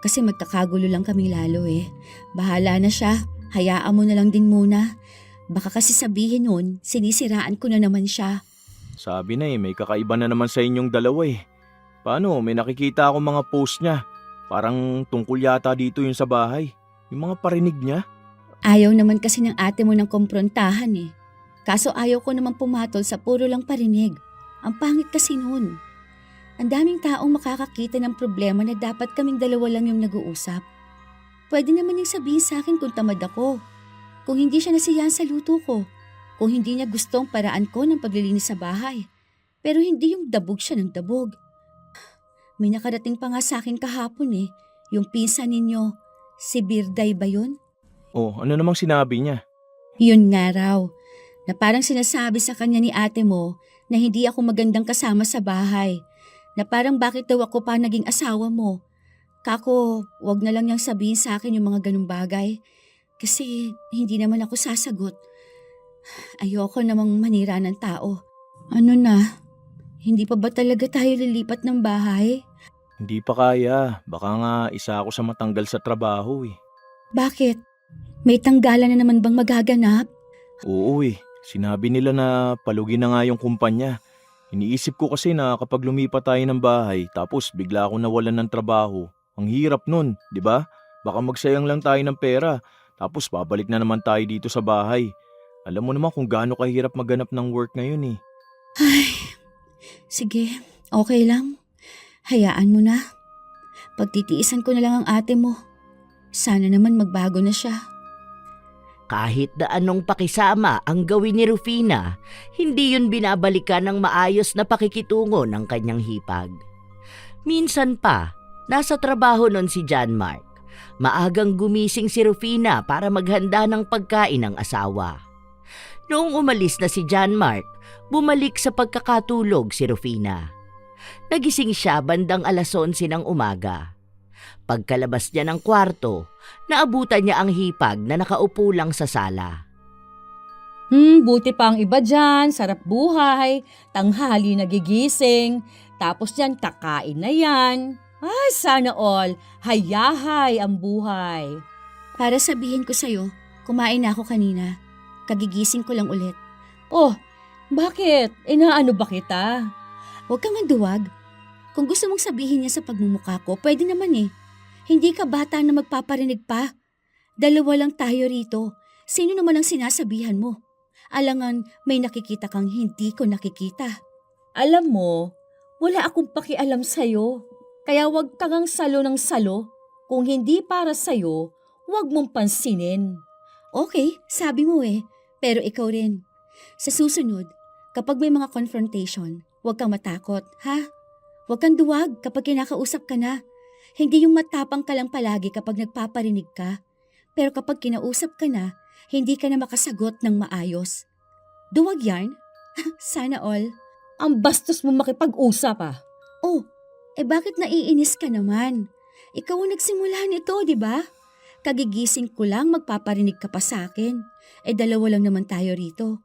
Kasi magkakagulo lang kami lalo eh. Bahala na siya. Hayaan mo na lang din muna. Baka kasi sabihin nun, sinisiraan ko na naman siya. Sabi na may kakaiba na naman sa inyong dalawa eh. Paano, may nakikita akong mga post niya. Parang tungkol yata dito yun sa bahay. Yung mga parinig niya. Ayaw naman kasi ng ate mo ng komprontahan eh. Kaso ayaw ko naman pumatol sa puro lang parinig. Ang pangit kasi nun. Ang daming taong makakakita ng problema na dapat kaming dalawa lang yung nag-uusap. Pwede naman niyang sabihin sa akin kung tamad ako. Kung hindi siya nasiyahan sa luto ko. Kung hindi niya gustong paraan ko ng paglilinis sa bahay. Pero hindi yung dabog siya ng dabog. May nakarating pa nga sa akin kahapon eh. Yung pinsan ninyo, si Birday ba yun? Oh, ano namang sinabi niya? Yun nga raw. Na parang sinasabi sa kanya ni ate mo na hindi ako magandang kasama sa bahay. Na parang bakit daw ako pa naging asawa mo. Kako, wag na lang niyang sabihin sa akin yung mga ganung bagay. Kasi hindi naman ako sasagot. Ayoko namang manira ng tao. Ano na? Hindi pa ba talaga tayo lilipat ng bahay? Hindi pa kaya. Baka nga isa ako sa matanggal sa trabaho eh. Bakit? May tanggalan na naman bang magaganap? Oo eh. Sinabi nila na palugin na nga yung kumpanya. Iniisip ko kasi na kapag lumipat tayo ng bahay tapos bigla ako nawalan ng trabaho, ang hirap nun, di ba? Baka magsayang lang tayo ng pera tapos babalik na naman tayo dito sa bahay. Alam mo naman kung gaano kahirap maghanap ng work ngayon eh. Ay, sige, okay lang. Hayaan mo na. Pagtitiisan ko na lang ang ate mo. Sana naman magbago na siya. Kahit na anong pakisama ang gawin ni Rufina, hindi yun binabalikan ng maayos na pakikitungo ng kanyang hipag. Minsan pa, nasa trabaho nun si John Mark. Maagang gumising si Rufina para maghanda ng pagkain ng asawa. Noong umalis na si John Mark, bumalik sa pagkakatulog si Rufina. Nagising siya bandang 11:00 ng umaga. Pagkalabas niya ng kwarto, naabutan niya ang hipag na nakaupo lang sa sala. Buti pa ang iba dyan, sarap buhay, tanghali nagigising, tapos yan kakain na yan. Ay, sana all, hayahay ang buhay. Para sabihin ko sa'yo, kumain na ako kanina. Kagigising ko lang ulit. Oh, bakit? Inaano ba kita? Huwag kang maduwag. Kung gusto mong sabihin niya sa pagmumukha ko, pwede naman eh. Hindi ka bata na magpaparinig pa. Dalawa lang tayo rito. Sino naman ang sinasabihan mo? Alangan may nakikita kang hindi ko nakikita. Alam mo, wala akong pakialam sa'yo. Kaya wag kang ang salo ng salo. Kung hindi para sa'yo, wag mong pansinin. Okay, sabi mo eh. Pero ikaw rin. Sa susunod, kapag may mga confrontation, huwag kang matakot, ha? Huwag kang duwag kapag kinakausap ka na. Hindi yung matapang ka lang palagi kapag nagpaparinig ka. Pero kapag kinausap ka na, hindi ka na makasagot ng maayos. Duwag yarn? Sana all. Ang bastos mo makipag-usap ah. Oh, bakit naiinis ka naman? Ikaw ang nagsimula nito, di ba? Kagigising ko lang magpaparinig ka pa sa akin. Dalawa lang naman tayo rito.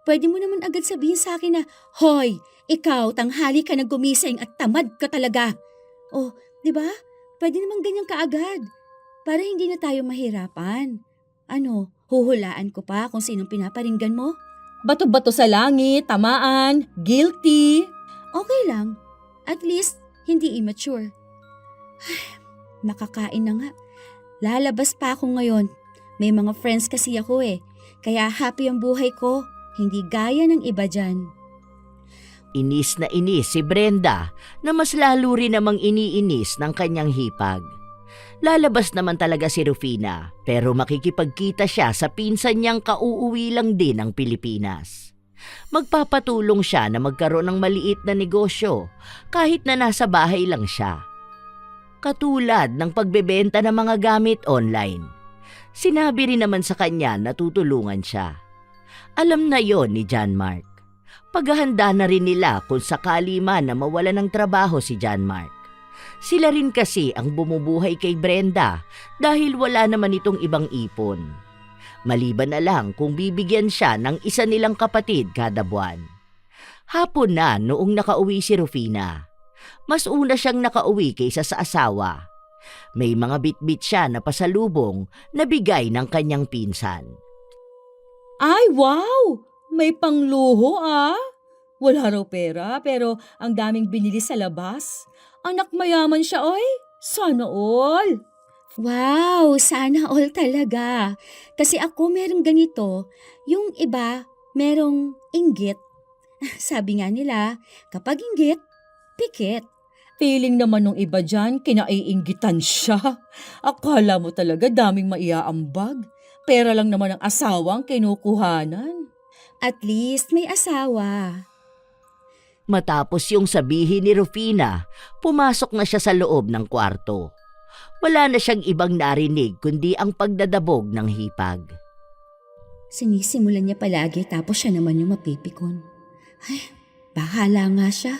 Pwede mo naman agad sabihin sa akin na, Hoy, ikaw, tanghali ka na gumising at tamad ka talaga. Oh, di ba? Pwede naman ganyan kaagad. Para hindi na tayo mahirapan. Ano, huhulaan ko pa kung sinong pinaparinggan mo? Bato-bato sa langit, tamaan, guilty. Okay lang. At least, hindi immature. Nakakain na nga. Lalabas pa ako ngayon. May mga friends kasi ako eh. Kaya happy ang buhay ko. Hindi gaya ng iba dyan. Inis na inis si Brenda na mas lalo rin namang iniinis ng kanyang hipag. Lalabas naman talaga si Rufina pero makikipagkita siya sa pinsan niyang kauuwi lang din ng Pilipinas. Magpapatulong siya na magkaroon ng maliit na negosyo kahit na nasa bahay lang siya. Katulad ng pagbebenta ng mga gamit online. Sinabi rin naman sa kanya na tutulungan siya. Alam na yon ni John Mark. Paghahanda na rin nila kung sakali man na mawala ng trabaho si John Mark. Sila rin kasi ang bumubuhay kay Brenda dahil wala naman itong ibang ipon. Maliban na lang kung bibigyan siya ng isa nilang kapatid kada buwan. Hapon na noong nakauwi si Rufina. Mas una siyang nakauwi kaysa sa asawa. May mga bitbit siya na pasalubong na bigay ng kanyang pinsan. Ay, wow! May pangluho ah! Wala raw pera pero ang daming binili sa labas. Anak mayaman siya oy! Sana all! Wow, sana all talaga. Kasi ako merong ganito, yung iba merong inggit. Sabi nga nila, kapag inggit, pikit. Feeling naman nung iba dyan, kinaiinggitan siya. Akala mo talaga daming maiaambag. Pera lang naman ang asawang kinukuhanan. At least may asawa. Matapos yung sabihin ni Rufina, pumasok na siya sa loob ng kwarto. Wala na siyang ibang narinig kundi ang pagdadabog ng hipag. Sinisimulan niya palagi tapos siya naman yung mapipikon. Ay, bahala nga siya.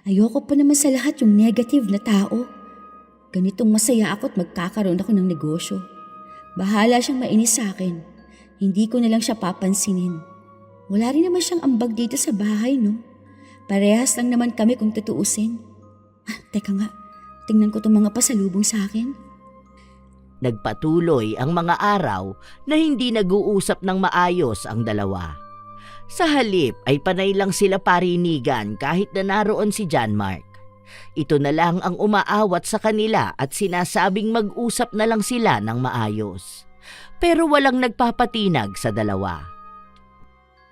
Ayoko pa naman sa lahat yung negative na tao. Ganitong masaya ako at magkakaroon ako ng negosyo. Bahala siyang mainis sa akin. Hindi ko na lang siya papansinin. Wala rin naman siyang ambag dito sa bahay, no? Parehas lang naman kami kung tutuusin. Teka nga, tingnan ko itong mga pasalubong sa akin. Nagpatuloy ang mga araw na hindi nag-uusap ng maayos ang dalawa. Sa halip ay panay lang sila parinigan kahit na naroon si John Mark. Ito na lang ang umaawat sa kanila at sinasabing mag-usap na lang sila ng maayos. Pero walang nagpapatinag sa dalawa.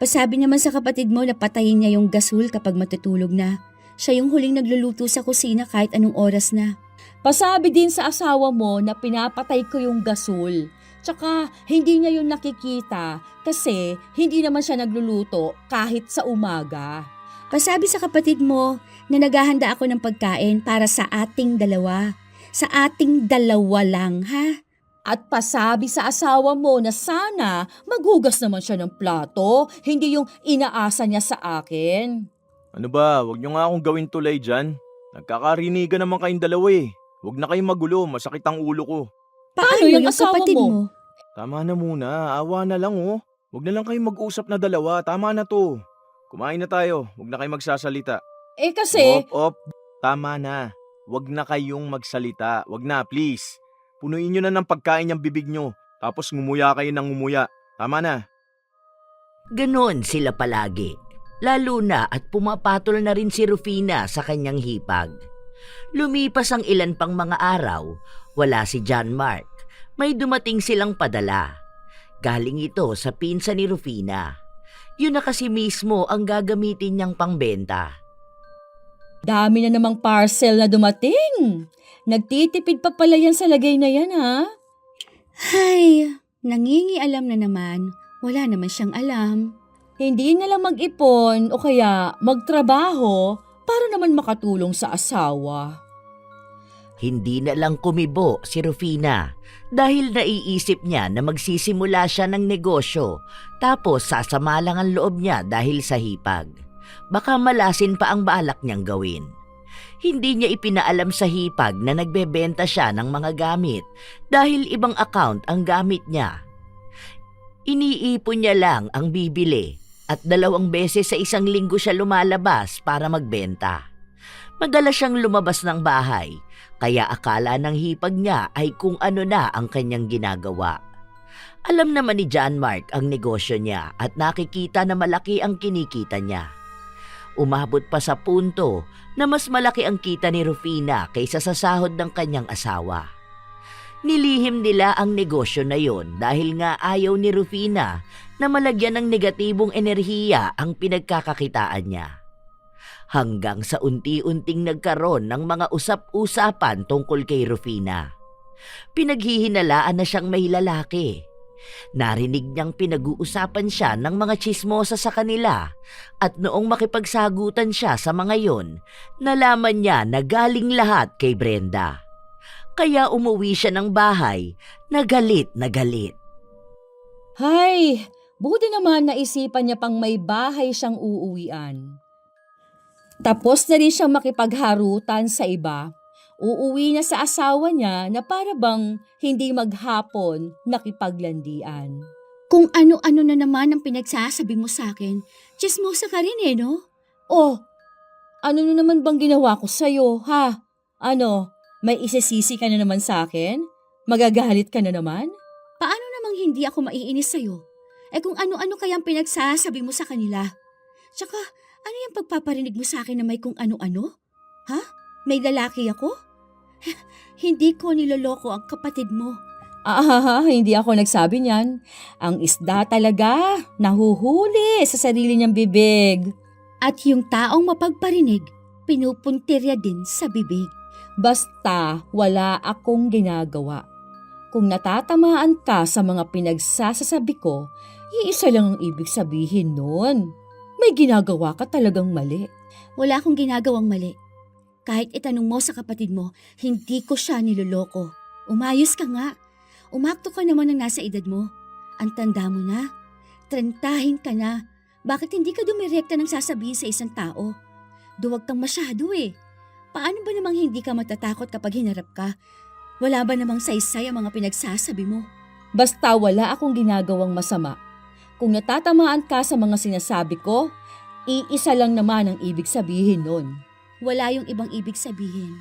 Pasabi naman sa kapatid mo na patayin niya yung gasol kapag matutulog na. Siya yung huling nagluluto sa kusina kahit anong oras na. Pasabi din sa asawa mo na pinapatay ko yung gasol. Tsaka hindi niya yun nakikita kasi hindi naman siya nagluluto kahit sa umaga. Pasabi sa kapatid mo na naghahanda ako ng pagkain para sa ating dalawa. Sa ating dalawa lang, ha? At pasabi sa asawa mo na sana maghugas naman siya ng plato, hindi yung inaasa niya sa akin. Ano ba, wag niyo nga akong gawin tulay dyan. Nagkakarinigan naman kayong dalawa eh. Huwag na kayong magulo, masakit ang ulo ko. Paano yung asawa mo? Tama na muna, awa na lang oh. Huwag na lang kayong mag-usap na dalawa, tama na to. Kumain na tayo, huwag na kayong magsasalita. Eh kasi, Op, tama na. Huwag na kayong magsalita, huwag na please. Punuin nyo na ng pagkain yung bibig nyo, tapos ngumuya kayo ng ngumuya. Tama na. Ganon sila palagi. Lalo na at pumapatol na rin si Rufina sa kanyang hipag. Lumipas ang ilan pang mga araw, wala si John Mark. May dumating silang padala. Galing ito sa pinsan ni Rufina. Yun na kasi mismo ang gagamitin niyang pangbenta. dami na namang parcel na dumating. Nagtitipid pa pala yan sa lagay na yan ha? Ay, nangingialam na naman. Wala naman siyang alam. Hindi na lang mag-ipon o kaya magtrabaho para naman makatulong sa asawa. Hindi na lang kumibo si Rufina dahil naiisip niya na magsisimula siya ng negosyo tapos sasama lang ang loob niya dahil sa hipag. Baka malasin pa ang balak niyang gawin. Hindi niya ipinaalam sa hipag na nagbebenta siya ng mga gamit dahil ibang account ang gamit niya. Iniipon niya lang ang bibili at 2 beses sa isang linggo siya lumalabas para magbenta. Madalas siyang lumabas ng bahay kaya akala ng hipag niya ay kung ano na ang kanyang ginagawa. Alam naman ni John Mark ang negosyo niya at nakikita na malaki ang kinikita niya. Umabot pa sa punto na mas malaki ang kita ni Rufina kaysa sa sahod ng kanyang asawa. Nilihim nila ang negosyo na yon dahil nga ayaw ni Rufina na malagyan ng negatibong enerhiya ang pinagkakakitaan niya. Hanggang sa unti-unting nagkaroon ng mga usap-usapan tungkol kay Rufina. Pinaghihinalaan na siyang may lalaki. Narinig niyang pinag-uusapan siya ng mga tsismosa sa kanila at noong makipagsagutan siya sa mga yon, nalaman niya na galing lahat kay Brenda. Kaya umuwi siya ng bahay na galit na galit. Hay, buti naman naisipan niya pang may bahay siyang uuwian. Tapos na rin siyang makipagharutan sa iba. Uuwi na sa asawa niya na para bang hindi maghapon nakipaglandian. Kung ano-ano na naman ang pinagsasabi mo sa akin, chismosa ka rin no? Oh, ano na naman bang ginawa ko sa'yo, ha? Ano, May isisisi ka na naman sa akin? Magagalit ka na naman? Paano namang hindi ako maiinis sa'yo? Kung ano-ano kayang pinagsasabi mo sa kanila. Tsaka, ano yung pagpaparinig mo sa akin na may kung ano-ano? Ha? May lalaki ako? Hindi ko niloloko ang kapatid mo. Hindi ako nagsabi niyan. Ang isda talaga, nahuhuli sa sarili niyang bibig. At yung taong mapagparinig, pinupuntirya din sa bibig. Basta wala akong ginagawa. Kung natatamaan ka sa mga pinagsasasabi ko, iisa lang ang ibig sabihin nun. May ginagawa ka talagang mali. Wala akong ginagawang mali. Kahit itanong mo sa kapatid mo, hindi ko siya niloloko. Umayos ka nga. Umakto ka naman ng nasa edad mo. Ang tanda mo na. 30 ka na. Bakit hindi ka dumirekta ng sasabihin sa isang tao? Duwag kang masyado eh. Paano ba namang hindi ka matatakot kapag hinarap ka? Wala ba namang saysay ang mga pinagsasabi mo? Basta wala akong ginagawang masama. Kung natatamaan ka sa mga sinasabi ko, iisa lang naman ang ibig sabihin nun. Wala yung ibang ibig sabihin.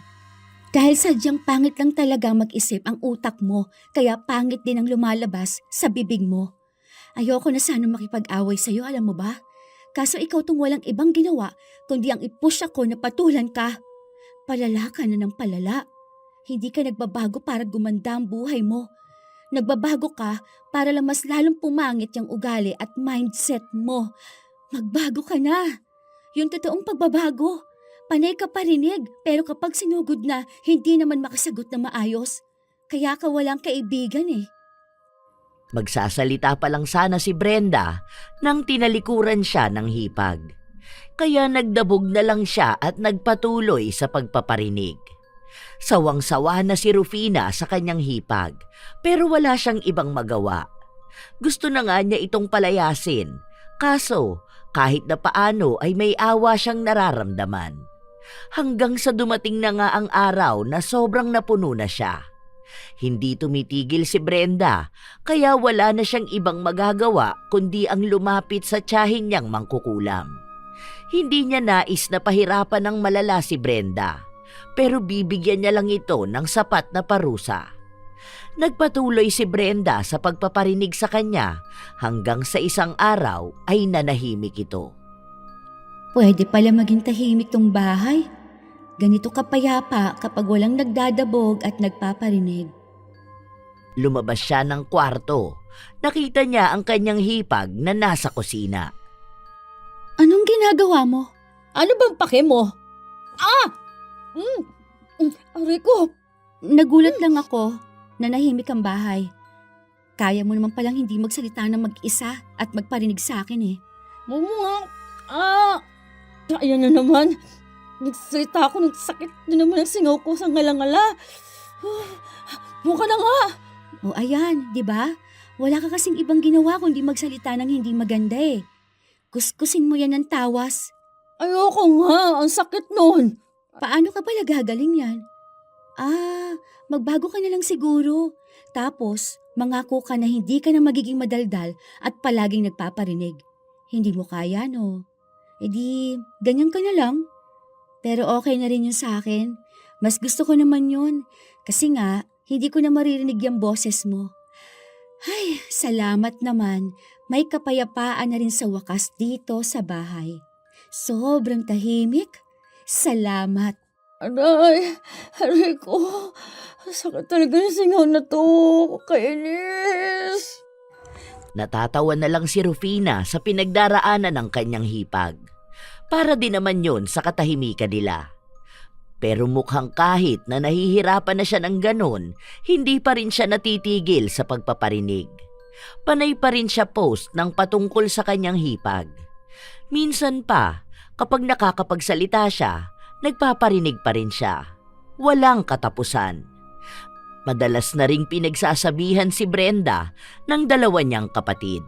Dahil sadyang pangit lang talaga mag-isip ang utak mo, kaya pangit din ang lumalabas sa bibig mo. Ayoko na sana makipag-away sa'yo, alam mo ba? Kaso ikaw tong walang ibang ginawa, kundi ang i-push ako na patulan ka. Palala ka na ng palala. Hindi ka nagbabago para gumanda ang buhay mo. Nagbabago ka para lang mas lalong pumangit yung ugali at mindset mo. Magbago ka na. Yung totoong pagbabago. Panay ka parinig, pero kapag sinugod na, hindi naman makasagot na maayos. Kaya ka walang kaibigan eh. Magsasalita pa lang sana si Brenda nang tinalikuran siya ng hipag. Kaya nagdabog na lang siya at nagpatuloy sa pagpaparinig. Sawang-sawa na si Rufina sa kanyang hipag, pero wala siyang ibang magawa. Gusto na nga niya itong palayasin, kaso kahit na paano ay may awa siyang nararamdaman. Hanggang sa dumating na nga ang araw na sobrang napuno na siya. Hindi tumitigil si Brenda, kaya wala na siyang ibang magagawa kundi ang lumapit sa tiyahin niyang mangkukulam. Hindi niya nais na pahirapan ng malala si Brenda, pero bibigyan niya lang ito ng sapat na parusa. Nagpatuloy si Brenda sa pagpaparinig sa kanya hanggang sa isang araw ay nanahimik ito. Pwede pala maging tahimik tong bahay. Ganito kapayapa kapag walang nagdadabog at nagpaparinig. Lumabas siya ng kwarto. Nakita niya ang kanyang hipag na nasa kusina. Anong ginagawa mo? Ano bang pake mo? Aray ko! Nagulat lang ako na nahimik ang bahay. Kaya mo naman palang hindi magsalita ng mag-isa at magparinig sa akin eh. Mama! Ayan na naman. Nagsalita ako ng sakit na naman ang singaw ko sa ngala-ngala. Mukha na nga! O ayan, di ba? Wala ka kasing ibang ginawa kundi magsalita ng hindi maganda eh. Kuskusin mo yan ng tawas. Ayoko nga, ang sakit nun. Paano ka pala gagaling yan? Magbago ka na lang siguro. Tapos, mangako ka na hindi ka na magiging madaldal at palaging nagpaparinig. Hindi mo kaya, no? E di, ganyan ka na lang. Pero okay na rin yun sa akin. Mas gusto ko naman yun. Kasi nga, hindi ko na maririnig yung boses mo. Ay, salamat naman. May kapayapaan na rin sa wakas dito sa bahay. Sobrang tahimik. Salamat. Aray ko. Sakit talaga ng singaw na to. Kainis. Natatawa na lang si Rufina sa pinagdaraanan ng kanyang hipag. Para din naman yun sa katahimikan nila. Pero mukhang kahit na nahihirapan na siya ng ganon, hindi pa rin siya natitigil sa pagpaparinig. Panay pa rin siya post ng patungkol sa kanyang hipag. Minsan pa, kapag nakakapagsalita siya, nagpaparinig pa rin siya. Walang katapusan. Madalas na ring pinagsasabihan si Brenda ng dalawa niyang kapatid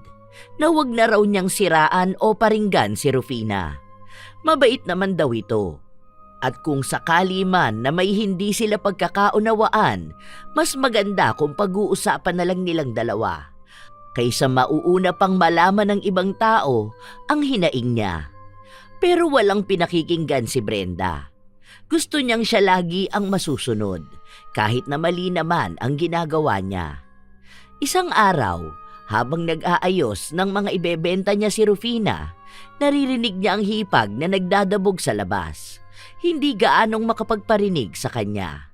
na wag na raw niyang siraan o paringgan si Rufina. Mabait naman daw ito. At kung sakali man na may hindi sila pagkakaunawaan, mas maganda kung pag-uusapan na lang nilang dalawa, kaysa mauuna pang malaman ng ibang tao ang hinaing niya. Pero walang pinakikinggan si Brenda. Gusto niyang siya lagi ang masusunod, kahit na mali naman ang ginagawa niya. Isang araw, habang nag-aayos ng mga ibebenta niya si Rufina, naririnig niya ang hipag na nagdadabog sa labas. Hindi gaanong makapagparinig sa kanya.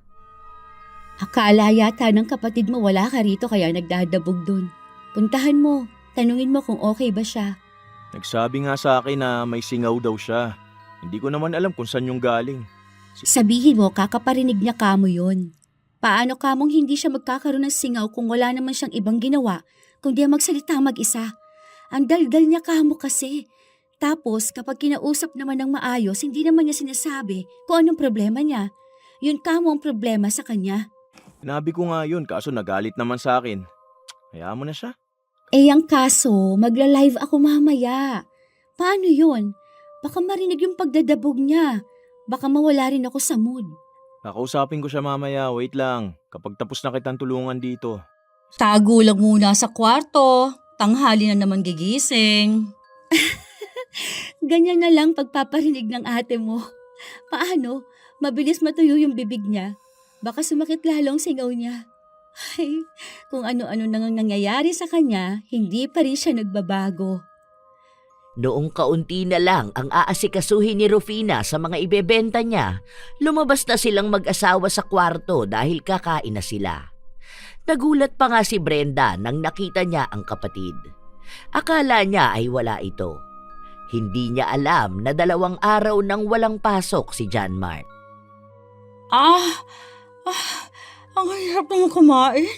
Akala yata ng kapatid mo wala ka rito kaya nagdadabog dun. Puntahan mo, tanungin mo kung okay ba siya. Nagsabi nga sa akin na may singaw daw siya. Hindi ko naman alam kung saan yung galing. Sabihin mo, kakaparinig niya kamo yun. Paano kamong hindi siya magkakaroon ng singaw kung wala naman siyang ibang ginawa kundi ang magsalita mag-isa? Ang daldal niya kamo kasi. Tapos kapag kinausap naman ng maayos, hindi naman niya sinasabi kung anong problema niya. Yun kamo ang problema sa kanya. Sinabi ko nga yun kaso nagalit naman sa akin. Hayaan mo na siya. Eh ang kaso, magla-live ako mamaya. Paano yun? Baka marinig yung pagdadabog niya. Baka mawala rin ako sa mood. Kakausapin ko siya mamaya, wait lang. Kapag tapos na kitang tulungan dito. Tago lang muna sa kwarto. Tanghali na naman gigising. Ganyan na lang pagpaparinig ng ate mo. Paano? Mabilis matuyo yung bibig niya. Baka sumakit lalong singaw niya. Ay, kung ano-ano nang nangyayari sa kanya, hindi pa rin siya nagbabago. Noong kaunti na lang ang aasikasuhin ni Rufina sa mga ibebenta niya, lumabas na silang mag-asawa sa kwarto dahil kakain na sila. Nagulat pa nga si Brenda nang nakita niya ang kapatid. Akala niya ay wala ito. Hindi niya alam na 2 araw nang walang pasok si John Mark. Ang hirap naman kumain.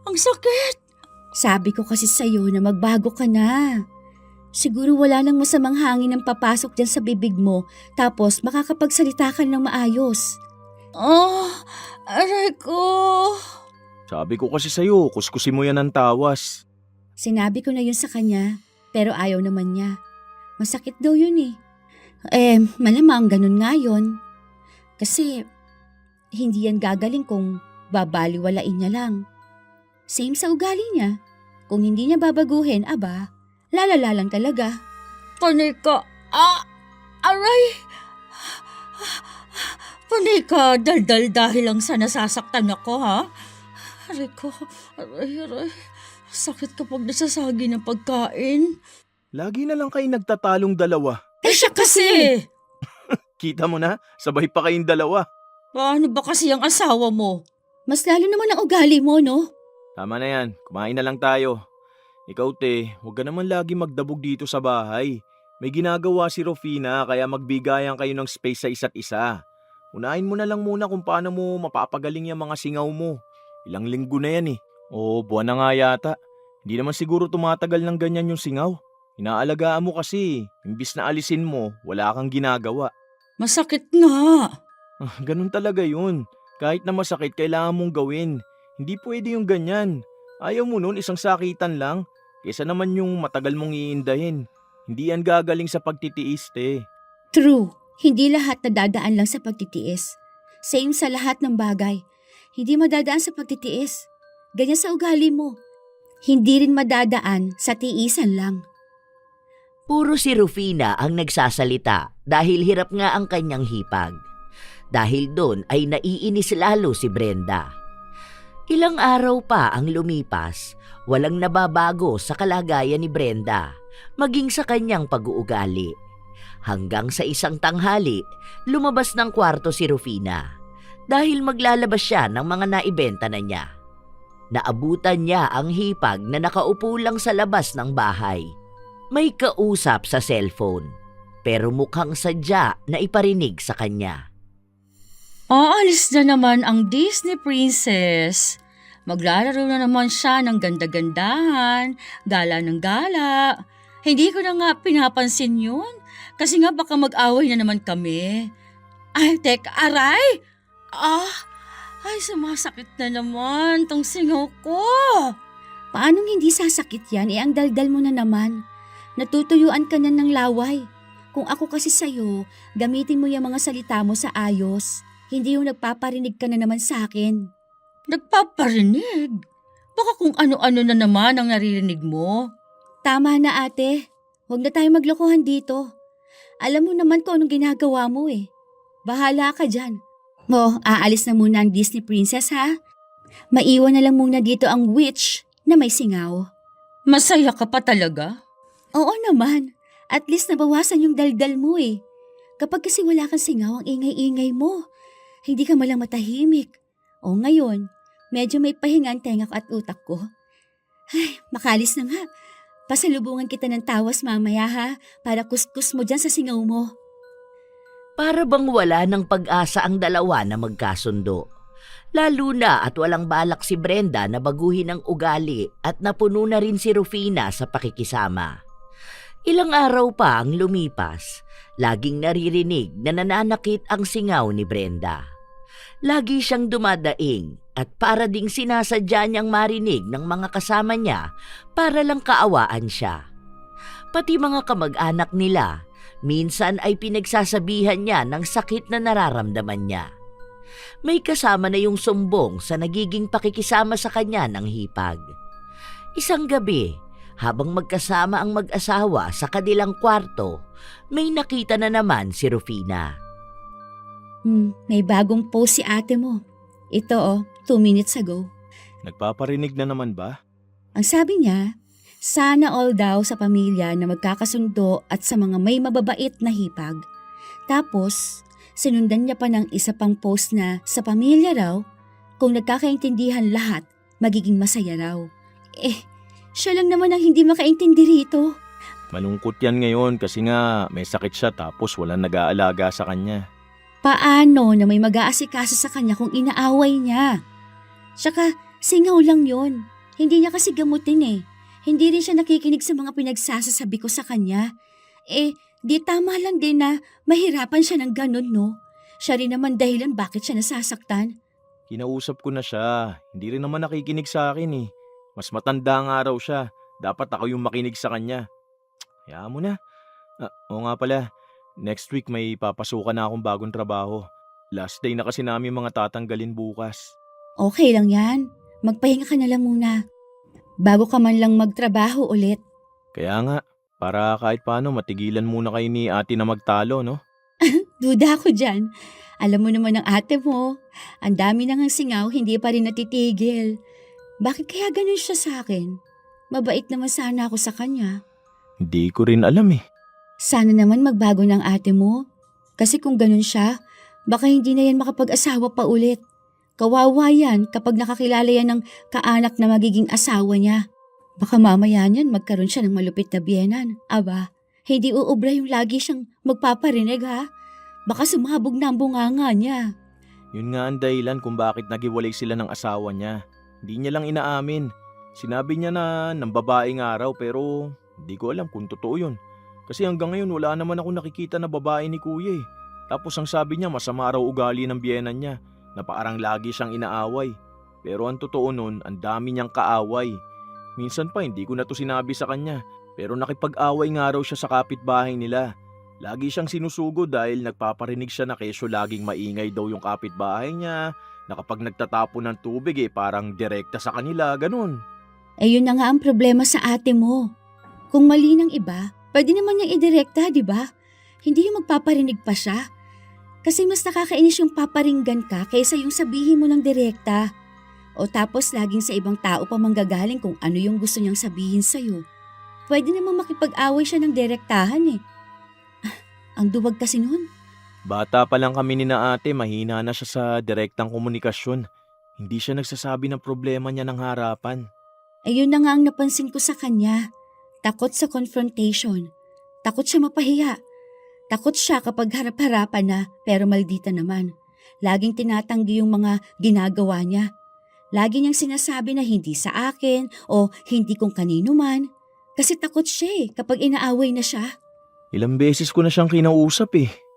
Ang sakit. Sabi ko kasi sa'yo na magbago ka na. Siguro wala nang masamang hangin ang papasok dyan sa bibig mo, tapos makakapagsalita ka ng maayos. Aray ko. Sabi ko kasi sa'yo, kuskusin mo yan ng tawas. Sinabi ko na yun sa kanya, pero ayaw naman niya. Masakit daw yun eh. Malamang ganun nga yun. Kasi hindi yan gagaling kung babaliwalain niya lang. Same sa ugali niya. Kung hindi niya babaguhin, lalala lang talaga. Panay ka. Aray. Panay ka daldal dahil lang sa nasasaktan ako, ha? Aray ko. Aray. Sakit kapag nasasagi ng pagkain. Lagi na lang kayo nagtatalong dalawa. Siya kasi. Kita mo na, sabay pa kayong dalawa. Paano ba kasi ang asawa mo? Mas lalo naman ang ugali mo, no? Tama na yan, kumain na lang tayo. Ikaw te, huwag ka naman lagi magdabog dito sa bahay. May ginagawa si Rufina kaya magbigayan kayo ng space sa isa't isa. Unahin mo na lang muna kung paano mo mapapagaling yung mga singaw mo. Ilang linggo na yan eh. O buwan na nga yata. Hindi naman siguro tumatagal ng ganyan yung singaw. Inaalagaan mo kasi, imbis na alisin mo, wala kang ginagawa. Masakit nga. Ganun talaga yun. Kahit na masakit, kailangan mong gawin. Hindi pwede yung ganyan. Ayaw mo nun, isang sakitan lang. Kesa naman yung matagal mong iindahin. Hindi yan gagaling sa pagtitiis, te. True. Hindi lahat nadadaan lang sa pagtitiis. Same sa lahat ng bagay. Hindi madadaan sa pagtitiis. Ganyan sa ugali mo. Hindi rin madadaan sa tiisan lang. Puro si Rufina ang nagsasalita dahil hirap nga ang kanyang hipag. Dahil doon ay naiinis lalo si Brenda. Ilang araw pa ang lumipas, walang nababago sa kalagayan ni Brenda, maging sa kanyang pag-uugali. Hanggang sa isang tanghali, lumabas ng kwarto si Rufina dahil maglalabas siya ng mga naibenta na niya. Naabutan niya ang hipag na nakaupo lang sa labas ng bahay. May kausap sa cellphone, pero mukhang sadya na iparinig sa kanya. Aalis na naman ang Disney Princess. Maglalaro na naman siya ng ganda-gandahan, gala ng gala. Hindi ko na nga pinapansin yun. Kasi nga baka mag-away na naman kami. Ay, aray! Ay, sumasakit na naman tong singaw ko. Paanong hindi sasakit yan? Ang daldal mo na naman. Natutuyuan ka na ng laway. Kung ako kasi sa'yo, gamitin mo yung mga salita mo sa ayos. Hindi yung nagpaparinig ka na naman sa akin. Nagpaparinig? Baka kung ano-ano na naman ang naririnig mo. Tama na ate. Huwag na tayo maglokohan dito. Alam mo naman kung anong ginagawa mo eh. Bahala ka dyan. Mo, aalis na muna ang Disney princess ha? Maiwan na lang muna dito ang witch na may singaw. Masaya ka pa talaga? Oo naman. At least nabawasan yung daldal mo eh. Kapag kasi wala kang singaw ang ingay-ingay mo, hindi ka malang matahimik. O ngayon, medyo may pahinga ang tenga ko at utak ko. Ay, makalis na nga. Pasalubungan kita ng tawas mamaya ha, para kuskus mo dyan sa singaw mo. Para bang wala ng pag-asa ang dalawa na magkasundo. Lalo na at walang balak si Brenda na baguhin ang ugali at napuno na rin si Rufina sa pakikisama. Ilang araw pa ang lumipas, laging naririnig na nananakit ang singaw ni Brenda. Lagi siyang dumadaing at para ding sinasadya niyang marinig ng mga kasama niya para lang kaawaan siya. Pati mga kamag-anak nila, minsan ay pinagsasabihan niya ng sakit na nararamdaman niya. May kasama na yung sumbong sa nagiging pakikisama sa kanya ng hipag. Isang gabi, habang magkasama ang mag-asawa sa kanilang kwarto, may nakita na naman si Rufina. May bagong post si ate mo. Ito 2 minutes ago. Nagpaparinig na naman ba? Ang sabi niya, sana all daw sa pamilya na magkakasundo at sa mga may mababait na hipag. Tapos, sinundan niya pa ng isa pang post na sa pamilya raw, kung nagkakaintindihan lahat, magiging masaya raw. Siya lang naman ang hindi makaintindi rito. Malungkot yan ngayon kasi nga may sakit siya tapos walang nag-aalaga sa kanya. Paano na may mag-aasikaso sa kanya kung inaaway niya? Tsaka, singaw lang yon. Hindi niya kasi gamutin eh. Hindi rin siya nakikinig sa mga pinagsasasabi ko sa kanya. Di tama lang din na mahirapan siya ng ganun, no? Siya rin naman dahilan bakit siya nasasaktan. Kinausap ko na siya. Hindi rin naman nakikinig sa akin eh. Mas matanda nga raw siya. Dapat ako yung makinig sa kanya. Hayaan mo na. Oo nga pala. Next week may papasukan na akong bagong trabaho. Last day na kasi namin mga tatanggalin bukas. Okay lang yan. Magpahinga ka na lang muna. Bago ka man lang magtrabaho ulit. Kaya nga, para kahit paano matigilan muna kayo ni ate na magtalo, no? Duda ako dyan. Alam mo naman ang ate mo. Ang dami nang singaw, hindi pa rin natitigil. Bakit kaya ganun siya sa akin? Mabait naman sana ako sa kanya. Hindi ko rin alam eh. Sana naman magbago ng ate mo. Kasi kung ganun siya, baka hindi na yan makapag-asawa pa ulit. Kawawa yan kapag nakakilala yan ng kaanak na magiging asawa niya. Baka mamaya niyan magkaroon siya ng malupit na biyenan. Aba, hindi uubra yung lagi siyang magpaparinig ha. Baka sumabog na ang bunganga niya. Yun nga ang dahilan kung bakit naghiwalay sila ng asawa niya. Hindi niya lang inaamin. Sinabi niya na ng babaeng araw pero hindi ko alam kung totoo yun. Kasi hanggang ngayon wala naman ako nakikita na babae ni kuya eh. Tapos ang sabi niya masama raw ugali ng biyenan niya na parang lagi siyang inaaway. Pero ang totoo nun, ang dami niyang kaaway. Minsan pa hindi ko na to sinabi sa kanya. Pero nakipag-away nga raw siya sa kapitbahay nila. Lagi siyang sinusugo dahil nagpaparinig siya na kesyo laging maingay daw yung kapitbahay niya. Na kapag nagtatapon ng tubig parang direkta sa kanila, ganun. Yun na nga ang problema sa ate mo. Kung mali ng iba, pwede naman niyang idirekta, di ba? Hindi yung magpaparinig pa siya. Kasi mas nakakainis yung paparinggan ka kaysa yung sabihin mo ng direkta. O tapos laging sa ibang tao pa manggagaling kung ano yung gusto niyang sabihin sa'yo. Pwede namang makipag-away siya ng direktahan eh. Ang duwag kasi nun. Bata pa lang kami ni na ate, mahina na siya sa direktang komunikasyon. Hindi siya nagsasabi ng problema niya ng harapan. Ayun na nga ang napansin ko sa kanya. Takot sa confrontation. Takot siya mapahiya. Takot siya kapag harap-harapan na pero maldita naman. Laging tinatanggi yung mga ginagawa niya. Lagi niyang sinasabi na hindi sa akin o hindi kung kanino man. Kasi takot siya kapag inaaway na siya. Ilang beses ko na siyang kinausap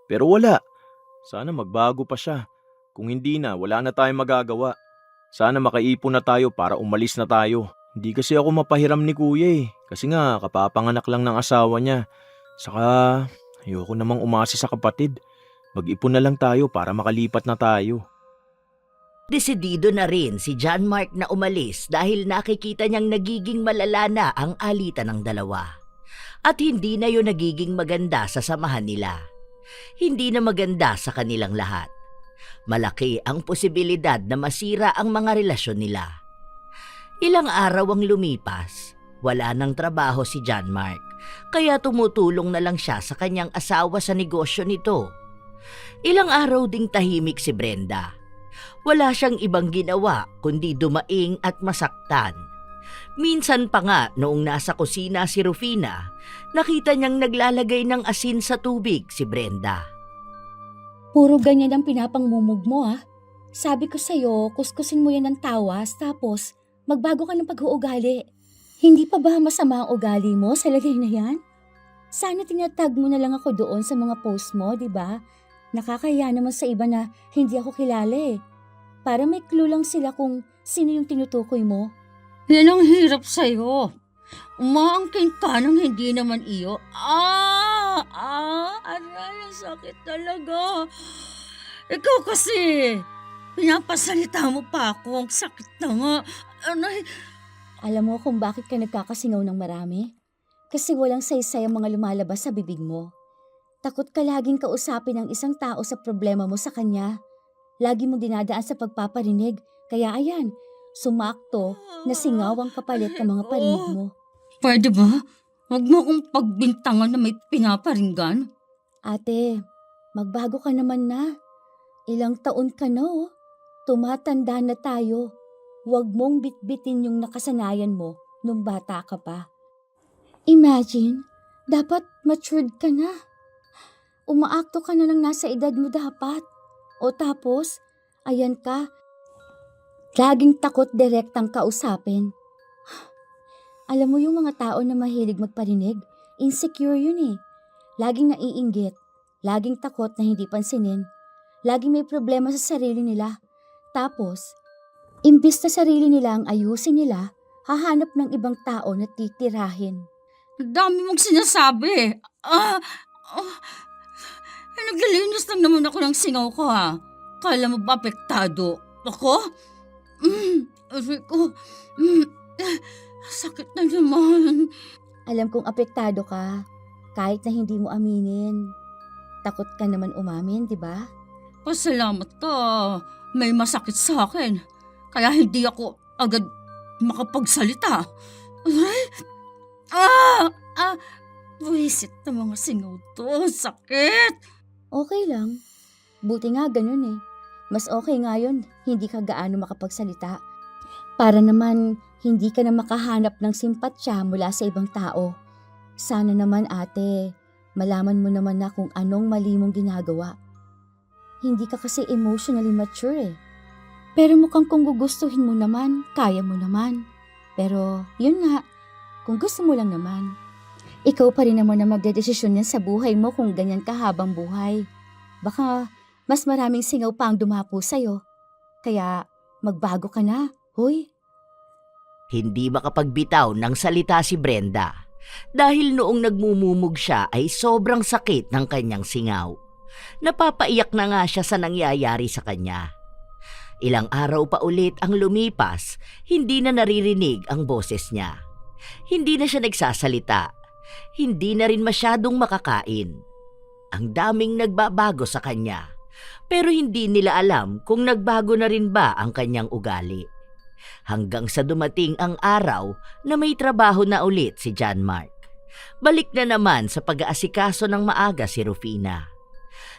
pero wala. Sana magbago pa siya. Kung hindi na, wala na tayong magagawa. Sana makaipon na tayo para umalis na tayo. Hindi kasi ako mapahiram ni kuya kasi nga kapapanganak lang ng asawa niya. Saka ayoko namang umasa sa kapatid. Mag-ipon na lang tayo para makalipat na tayo. Desidido na rin si John Mark na umalis dahil nakikita niyang nagiging malala na ang alitan ng dalawa. At hindi na yun nagiging maganda sa samahan nila. Hindi na maganda sa kanilang lahat. Malaki ang posibilidad na masira ang mga relasyon nila. Ilang araw ang lumipas, wala nang trabaho si John Mark, kaya tumutulong na lang siya sa kanyang asawa sa negosyo nito. Ilang araw ding tahimik si Brenda. Wala siyang ibang ginawa kundi dumaing at masaktan. Minsan pa nga noong nasa kusina si Rufina, nakita niyang naglalagay ng asin sa tubig si Brenda. Puro ganyan ang pinapangmumog mo ah. Sabi ko sa'yo, kuskusin mo yan ng tawas tapos magbago ka ng pag-uugali. Hindi pa ba masama ang ugali mo sa lagay na yan? Sana tinatag mo na lang ako doon sa mga post mo, di ba? Nakakahiya naman sa iba na hindi ako kilala eh. Para may clue lang sila kung sino yung tinutukoy mo. Yan ang hirap sa'yo. Umaangkin ka nang hindi naman iyo. Aray, ang sakit talaga. Ikaw kasi, pinapasalita mo pa ako. Ang sakit na nga. Aray. Alam mo kung bakit ka nagkakasingaw ng marami? Kasi walang saysay ang mga lumalabas sa bibig mo. Takot ka laging kausapin ng isang tao sa problema mo sa kanya. Lagi mong dinadaan sa pagpaparinig. Kaya ayan, sumakto na singaw ang kapalit ng mga parinig mo. Pwede ba? Huwag mo akong pagbintangan na may pinaparinggan. Ate, magbago ka naman na. Ilang taon ka na oh. Tumatanda na tayo. Huwag mong bitbitin yung nakasanayan mo nung bata ka pa. Imagine, dapat matured ka na. Umaakto ka na ng nasa edad mo dapat. O tapos, ayan ka. Laging takot direktang kausapin. Alam mo yung mga tao na mahilig magparinig, insecure yun eh. Laging naiinggit, laging takot na hindi pansinin, laging may problema sa sarili nila. Tapos, imbis na sarili nila ang ayusin nila, hahanap ng ibang tao na titirahin. Ang dami mong sinasabi. Naglilinis lang naman ako ng singaw ko ha. Kala mo ba apektado? Ako? Aray ko. Sakit na naman. Alam kong apektado ka, kahit na hindi mo aminin. Takot ka naman umamin, di ba? Pasalamat ka. May masakit sa akin. Kaya hindi ako agad makapagsalita. Aray! Buwisit na mga singaw to. Sakit! Okay lang. Buti nga ganun eh. Mas okay nga yun, hindi ka gaano makapagsalita. Para naman, hindi ka na makahanap ng simpatsya mula sa ibang tao. Sana naman ate, malaman mo naman na kung anong mali mong ginagawa. Hindi ka kasi emotionally mature eh. Pero mukhang kung gugustuhin mo naman, kaya mo naman. Pero yun nga, kung gusto mo lang naman. Ikaw pa rin naman na magdedesisyon yan sa buhay mo kung ganyan ka habang buhay. Baka mas maraming singaw pa ang dumapo sa'yo. Kaya magbago ka na, huy. Hindi makapagbitaw ng salita si Brenda dahil noong nagmumumog siya ay sobrang sakit ng kanyang singaw. Napapaiyak na nga siya sa nangyayari sa kanya. Ilang araw pa ulit ang lumipas, hindi na naririnig ang boses niya. Hindi na siya nagsasalita. Hindi na rin masyadong makakain. Ang daming nagbabago sa kanya, pero hindi nila alam kung nagbago na rin ba ang kanyang ugali. Hanggang sa dumating ang araw na may trabaho na ulit si John Mark. Balik na naman sa pag-aasikaso ng maaga si Rufina.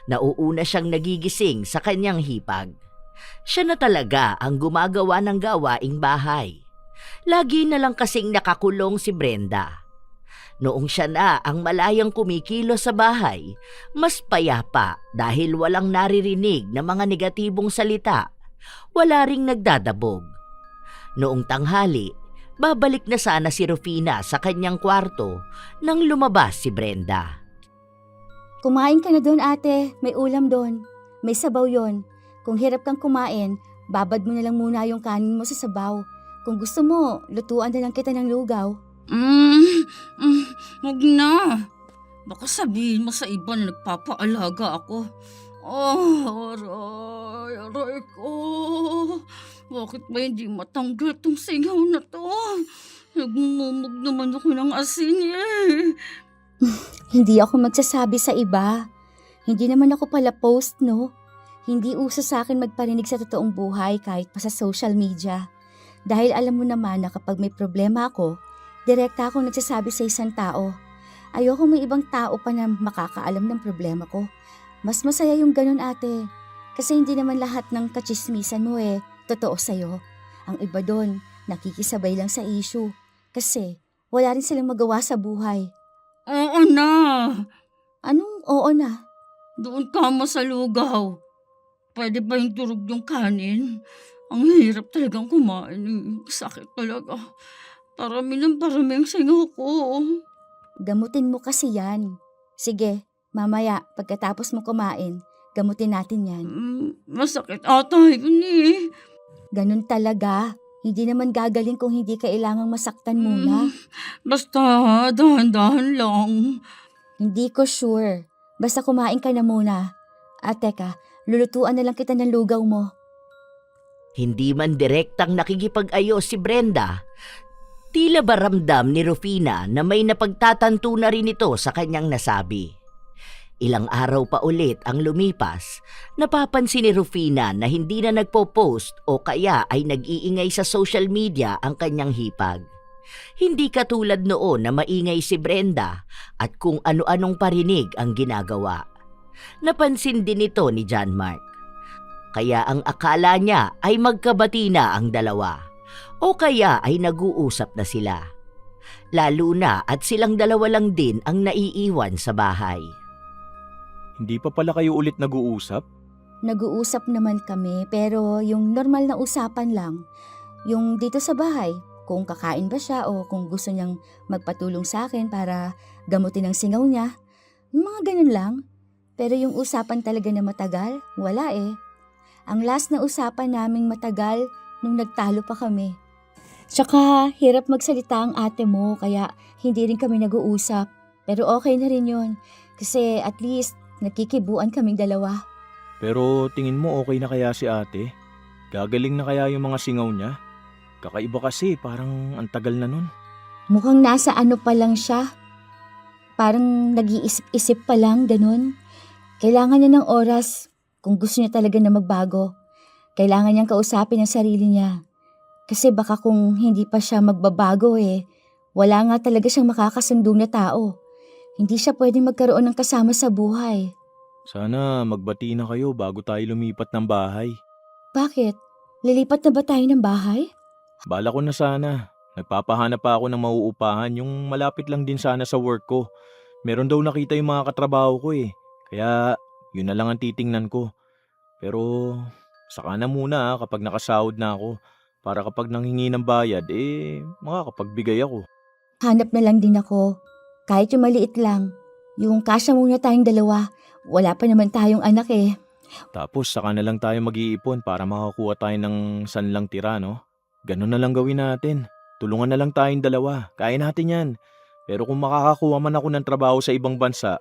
Nauuna siyang nagigising sa kanyang hipag. Siya na talaga ang gumagawa ng gawaing bahay. Lagi na lang kasing nakakulong si Brenda. Noong siya na ang malayang kumikilos sa bahay, mas payapa dahil walang naririnig na mga negatibong salita. Wala ring nagdadabog. Noong tanghali, babalik na sana si Rufina sa kanyang kwarto nang lumabas si Brenda. Kumain ka na doon ate, may ulam doon. May sabaw yon. Kung hirap kang kumain, babad mo na lang muna yung kanin mo sa sabaw. Kung gusto mo, lutuan na lang kita ng lugaw. Huwag na. Baka sabihin mo sa iba na nagpapaalaga ako. Aray ko. Bakit ba hindi matanggal tong singaw na to? Nagmumug naman ako ng asin eh. Hindi ako magsasabi sa iba. Hindi naman ako pala post, no? Hindi uso sa akin magparinig sa totoong buhay kahit pa sa social media. Dahil alam mo naman na kapag may problema ako, direkta akong nagsasabi sa isang tao. Ayoko may ibang tao pa na makakaalam ng problema ko. Mas masaya yung ganun, ate. Kasi hindi naman lahat ng kachismisan mo totoo sa'yo. Ang iba doon, nakikisabay lang sa issue. Kasi wala rin silang magawa sa buhay. Oo na. Anong oo na? Doon ka sa lugaw. Pwede ba yung durog yung kanin? Ang hirap talagang kumain. Sakit talaga. Parami ng parami ang singaw ko. Gamutin mo kasi yan. Sige, mamaya pagkatapos mo kumain, gamutin natin yan. Masakit ata yun eh. Ganun talaga. Hindi naman gagaling kung hindi kailangang masaktan muna. Basta dahan-dahan lang. Hindi ko sure. Basta kumain ka na muna. At teka, lulutuan na lang kita ng lugaw mo. Hindi man direktang nakikipag-ayos si Brenda, tila ba ramdam ni Rufina na may napagtatanto na rin ito sa kanyang nasabi. Ilang araw pa ulit ang lumipas, napapansin ni Rufina na hindi na nagpo-post o kaya ay nag-iingay sa social media ang kanyang hipag. Hindi katulad noon na maingay si Brenda at kung ano-anong parinig ang ginagawa. Napansin din ito ni John Mark. Kaya ang akala niya ay magkabati na ang dalawa o kaya ay nag-uusap na sila. Lalo na at silang dalawa lang din ang naiiwan sa bahay. Hindi pa pala kayo ulit nag-uusap? Nag-uusap naman kami pero yung normal na usapan lang. Yung dito sa bahay, kung kakain ba siya o kung gusto niyang magpatulong sa akin para gamutin ang singaw niya. Yung mga ganun lang. Pero yung usapan talaga na matagal, wala eh. Ang last na usapan naming matagal nung nagtalo pa kami. Tsaka hirap magsalita ang ate mo kaya hindi rin kami nag-uusap. Pero okay na rin yun kasi at least nagkikibuan kaming dalawa. Pero tingin mo okay na kaya si ate? Gagaling na kaya yung mga singaw niya? Kakaiba kasi, parang ang tagal na nun. Mukhang nasa ano pa lang siya. Parang nag-iisip-isip pa lang, ganun. Kailangan niya ng oras kung gusto niya talaga na magbago. Kailangan niyang kausapin ang sarili niya. Kasi baka kung hindi pa siya magbabago wala nga talaga siyang makakasundong na tao. Hindi siya pwedeng magkaroon ng kasama sa buhay. Sana magbati na kayo bago tayo lumipat ng bahay. Bakit? Lilipat na ba tayo ng bahay? Bala ko na sana. Nagpapahanap pa ako ng mauupahan, yung malapit lang din sana sa work ko. Meron daw nakita yung mga katrabaho ko eh. Kaya yun na lang ang titingnan ko. Pero saka na muna kapag nakasahod na ako. Para kapag nanghingi ng bayad, makakapagbigay ako. Hanap na lang din ako. Kahit yung maliit lang. Yung kasya muna tayong dalawa. Wala pa naman tayong anak eh. Tapos saka na lang tayo mag-iipon para makakuha tayo ng sanlang tira, no? Ganun na lang gawin natin. Tulungan na lang tayong dalawa. Kaya natin yan. Pero kung makakakuha man ako ng trabaho sa ibang bansa,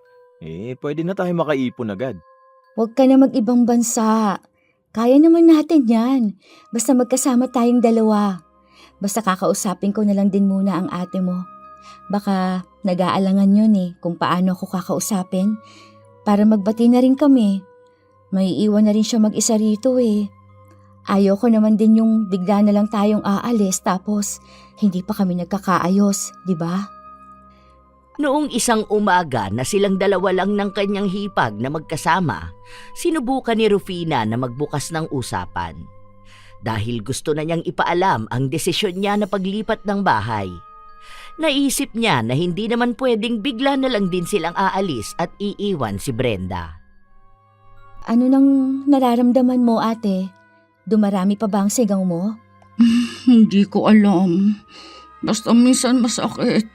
pwede na tayo makaipon agad. Huwag ka na mag-ibang bansa. Kaya naman natin yan. Basta magkasama tayong dalawa. Basta kakausapin ko na lang din muna ang ate mo. Baka nag-aalangan yun kung paano ako kakausapin. Para magbati na rin kami. May iwan na rin siya mag-isa rito Ayoko naman din yung bigla na lang tayong aalis tapos hindi pa kami nagkakaayos, di ba? Noong isang umaga na silang dalawa lang ng kanyang hipag na magkasama, sinubukan ni Rufina na magbukas ng usapan. Dahil gusto na niyang ipaalam ang desisyon niya na paglipat ng bahay. Naisip niya na hindi naman pwedeng bigla na lang din silang aalis at iiwan si Brenda. Ano nang nararamdaman mo, ate? Dumarami pa ba ang sigaw mo? Hindi ko alam. Basta minsan masakit.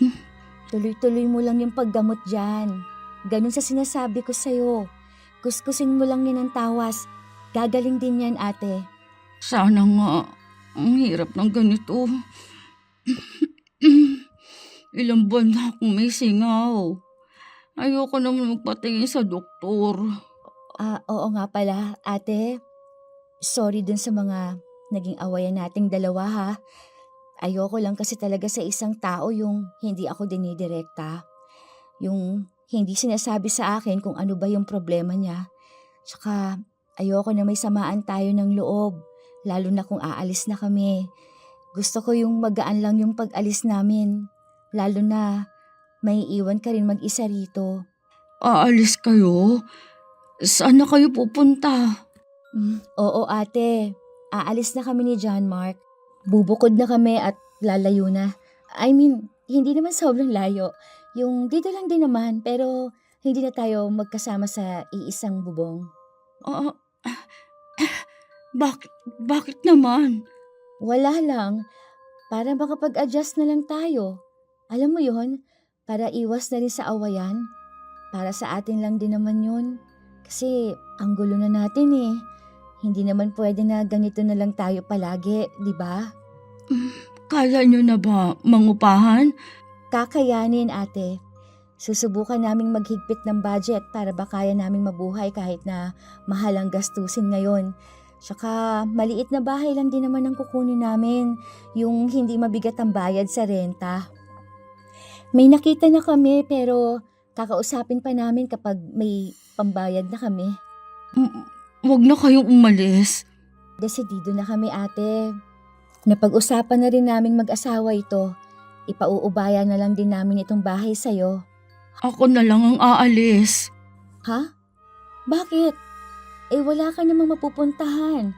Tuloy-tuloy mo lang yung paggamot dyan. Ganun sa sinasabi ko sa'yo. Kuskusin mo lang yan ng tawas. Gagaling din yan, ate. Sana nga. Ang hirap ng ganito. Ilang buwan na akong may singaw. Ayoko naman magpatingin sa doktor. Oo nga pala, ate. Sorry dun sa mga naging awayan nating dalawa ha. Ayoko lang kasi talaga sa isang tao yung hindi ako dinidirekta. Yung hindi sinasabi sa akin kung ano ba yung problema niya. Tsaka ayoko na may samaan tayo ng loob, lalo na kung aalis na kami. Gusto ko yung magaan lang yung pag-alis namin, lalo na may iwan ka rin mag-isa rito. Aalis kayo? Saan na kayo pupunta? Oo ate, aalis na kami ni John Mark. Bubukod na kami at lalayo na. I mean, hindi naman sobrang layo. Yung dito lang din naman, pero hindi na tayo magkasama sa iisang bubong. Ah, bakit naman? Wala lang, para makapag-adjust na lang tayo. Alam mo yon, para iwas na rin sa awayan. Para sa atin lang din naman yun. Kasi ang gulo na natin eh. Hindi naman pwede na ganito na lang tayo palagi, di ba? Kaya nyo na ba mangupahan? Kakayanin ate. Susubukan naming maghigpit ng budget para ba kaya naming mabuhay kahit na mahal ang gastusin ngayon. Tsaka maliit na bahay lang din naman ang kukunin namin, yung hindi mabigat ang bayad sa renta. May nakita na kami pero kakausapin pa namin kapag may pambayad na kami. Huwag na kayong umalis. Desidido na kami ate. Napag-usapan na rin naming mag-asawa ito. Ipauubaya na lang din namin itong bahay sa'yo. Ako na lang ang aalis. Ha? Bakit? Wala ka namang mapupuntahan.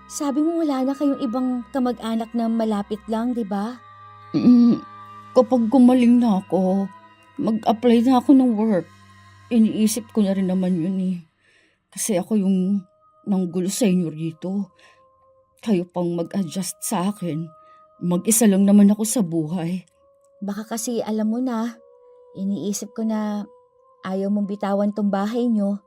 Sabi mo wala na kayong ibang kamag-anak na malapit lang, di ba? Kapag gumaling na ako, mag-apply na ako ng work. Iniisip ko na rin naman yun eh. Kasi ako yung nanggulo sa inyo rito. Kayo pang mag-adjust sa akin. Mag-isa lang naman ako sa buhay. Baka kasi alam mo na, iniisip ko na ayaw mong bitawan tong bahay nyo.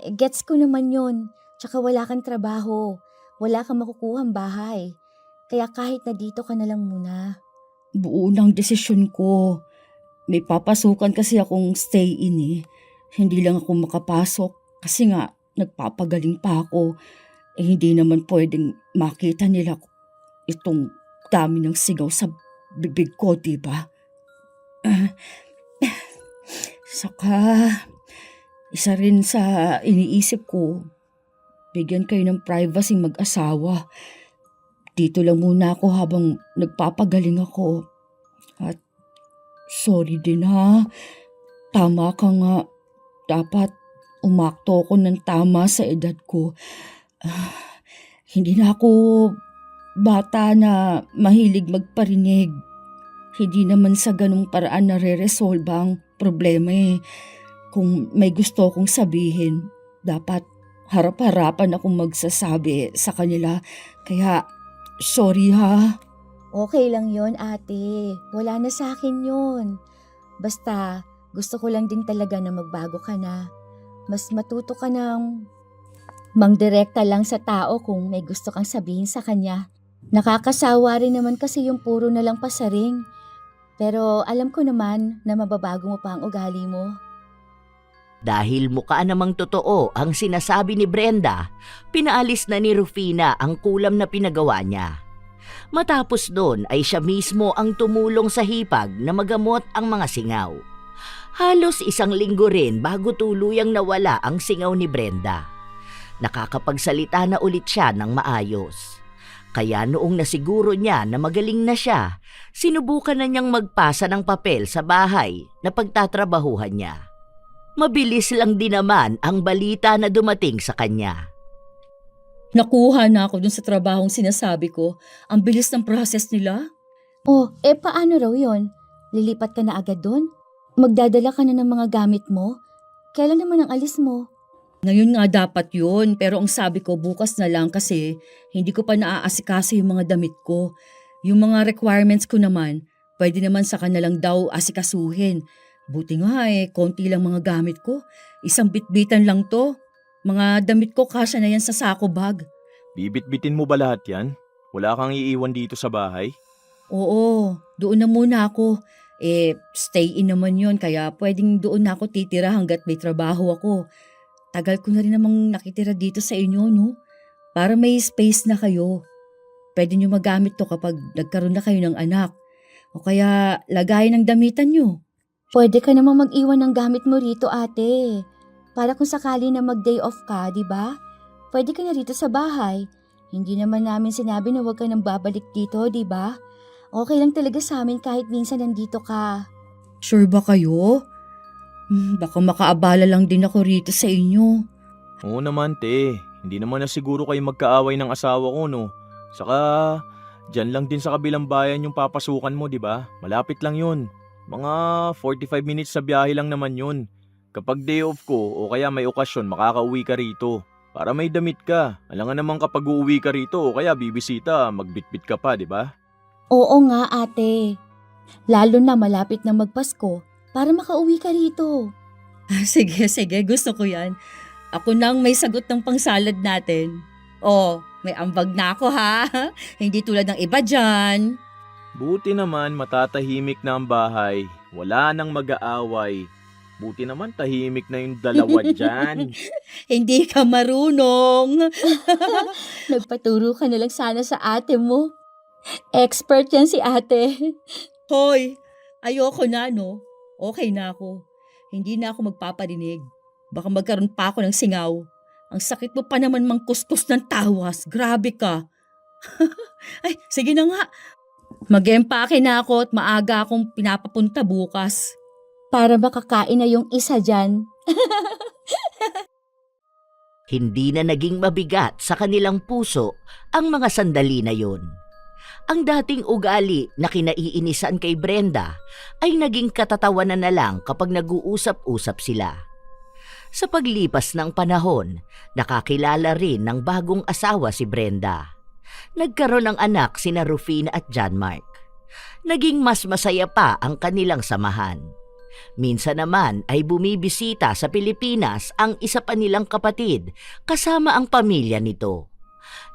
Gets ko naman yun. Tsaka wala kang trabaho. Wala kang makukuhang bahay. Kaya kahit na dito ka na lang muna. Buo ng desisyon ko. May papasukan kasi akong stay-in eh. Hindi lang ako makapasok kasi nga nagpapagaling pa ako. Hindi naman pwedeng makita nila itong dami ng sigaw sa bibig ko, diba? Saka, isa rin sa iniisip ko, bigyan kayo ng privacy mag-asawa. Dito lang muna ako habang nagpapagaling ako. At sorry din ha, tama ka nga. Dapat umakto ako ng tama sa edad ko. Hindi na ako bata na mahilig magparinig. Hindi naman sa ganung paraan na re-resolve ang problema eh. Kung may gusto akong sabihin, dapat harap-harapan akong magsasabi sa kanila. Kaya, sorry ha. Okay lang yon ate. Wala na sa akin yon. Basta, gusto ko lang din talaga na magbago ka na. Mas matuto ka ng mangdirekta lang sa tao kung may gusto kang sabihin sa kanya. Nakakasawa rin naman kasi yung puro na lang pasaring. Pero alam ko naman na mababago mo pa ang ugali mo. Dahil mukha namang totoo ang sinasabi ni Brenda, pinaalis na ni Rufina ang kulam na pinagawa niya. Matapos doon ay siya mismo ang tumulong sa hipag na magamot ang mga singaw. Halos 1 linggo rin bago tuluyang nawala ang singaw ni Brenda. Nakakapagsalita na ulit siya ng maayos. Kaya noong nasiguro niya na magaling na siya, sinubukan na niyang magpasa ng papel sa bahay na pagtatrabahuhan niya. Mabilis lang din naman ang balita na dumating sa kanya. Nakuha na ako dun sa trabahong sinasabi ko. Ang bilis ng process nila. Oh, paano raw yon? Lilipat ka na agad doon? Magdadala ka na ng mga gamit mo? Kailan naman ang alis mo? Ngayon nga dapat yun, pero ang sabi ko bukas na lang kasi hindi ko pa naaasikaso yung mga damit ko. Yung mga requirements ko naman, pwede naman sa kanilang daw asikasuhin. Buti nga konti lang mga gamit ko. Isang bitbitan lang to. Mga damit ko kasya na yan sa sako bag. Bibit-bitin mo ba lahat yan? Wala kang iiwan dito sa bahay? Oo, doon na muna ako. Stay in naman yun kaya pwedeng doon na ako titira hanggat may trabaho ako. Tagal ko na rin namang nakitira dito sa inyo, no? Para may space na kayo. Pwede nyo magamit to kapag nagkaroon na kayo ng anak. O kaya lagayan ng damitan nyo. Pwede ka namang mag-iwan ng gamit mo rito, ate. Para kung sakali na mag-day off ka, di ba? Pwede ka na rito sa bahay. Hindi naman namin sinabi na huwag ka nang babalik dito, di ba? Okay lang talaga sa amin kahit minsan nandito ka. Sure ba kayo? Baka makaabala lang din ako rito sa inyo. Oo naman, te. Hindi naman na siguro kayo magkaaway ng asawa ko, no? Saka, dyan lang din sa kabilang bayan yung papasukan mo, di ba? Malapit lang yun. Mga 45 minutes sa biyahe lang naman yun. Kapag day off ko o kaya may okasyon, makakauwi ka rito. Para may damit ka. Alam nga naman kapag uuwi ka rito o kaya bibisita, magbitbit ka pa, di ba? Oo nga, ate. Lalo na malapit na magpasko para makauwi ka rito. Sige, gusto ko yan. Ako nang may sagot ng pangsalad natin. Oh, may ambag na ako ha. Hindi tulad ng iba dyan. Buti naman matatahimik na ang bahay. Wala nang mag-aaway. Buti naman tahimik na yung dalawa dyan. Hindi ka marunong. Nagpaturo ka na lang sana sa ate mo. Expert yan si ate. Hoy, ayoko na no. Okay na ako. Hindi na ako magpaparinig. Baka magkaroon pa ako ng singaw. Ang sakit mo pa naman mangkuskus ng tawas. Grabe ka. Ay, sige na nga. Mag-empake na ako at maaga akong pinapapunta bukas. Para makakain na yung isa dyan. Hindi na naging mabigat sa kanilang puso ang mga sandali na yun. Ang dating ugali na kinaiinisan kay Brenda ay naging katatawanan na lang kapag nag-uusap-usap sila. Sa paglipas ng panahon, nakakilala rin ng bagong asawa si Brenda. Nagkaroon ng anak sina Rufina at John Mark. Naging mas masaya pa ang kanilang samahan. Minsan naman ay bumibisita sa Pilipinas ang isa pa nilang kapatid kasama ang pamilya nito.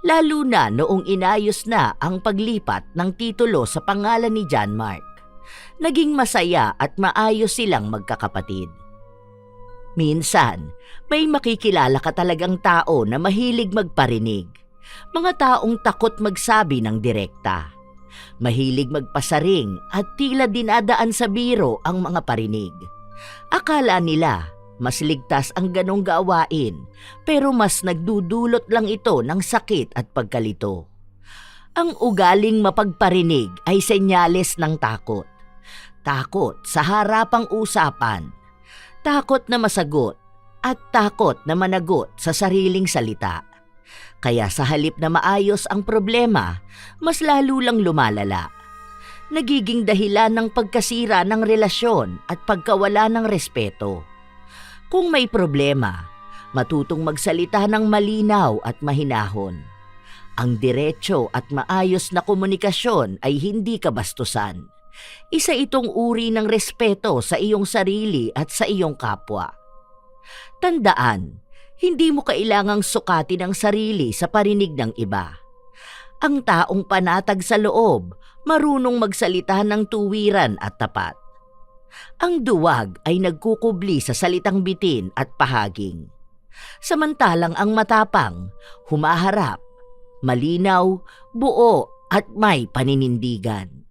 Lalo na noong inayos na ang paglipat ng titulo sa pangalan ni John Mark. Naging masaya at maayos silang magkakapatid. Minsan, may makikilala ka talagang tao na mahilig magparinig. Mga taong takot magsabi ng direkta. Mahilig magpasaring at tila dinadaan sa biro ang mga parinig. Akala nila mas ligtas ang ganong gawain, pero mas nagdudulot lang ito ng sakit at pagkalito. Ang ugaling mapagparinig ay senyales ng takot. Takot sa harapang usapan, takot na masagot, at takot na managot sa sariling salita. Kaya sa halip na maayos ang problema, mas lalo lang lumalala. Nagiging dahilan ng pagkasira ng relasyon at pagkawala ng respeto. Kung may problema, matutong magsalita ng malinaw at mahinahon. Ang diretso at maayos na komunikasyon ay hindi kabastusan. Isa itong uri ng respeto sa iyong sarili at sa iyong kapwa. Tandaan, hindi mo kailangang sukatin ang sarili sa parinig ng iba. Ang taong panatag sa loob, marunong magsalita ng tuwiran at tapat. Ang duwag ay nagkukubli sa salitang bitin at pahaging. Samantalang ang matapang, humaharap, malinaw, buo at may paninindigan.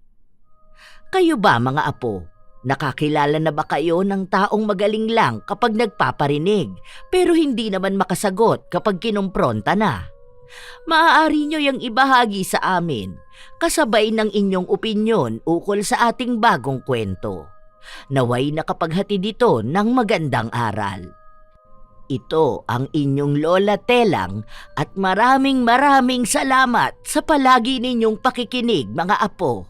Kayo ba mga apo, nakakilala na ba kayo ng taong magaling lang kapag nagpaparinig pero hindi naman makasagot kapag kinumpronta na? Maaari nyo yang ibahagi sa amin kasabay ng inyong opinyon ukol sa ating bagong kwento. Naway nakapaghati dito ng magandang aral. Ito ang inyong Lola Telang at maraming salamat sa palagi ninyong pakikinig mga apo.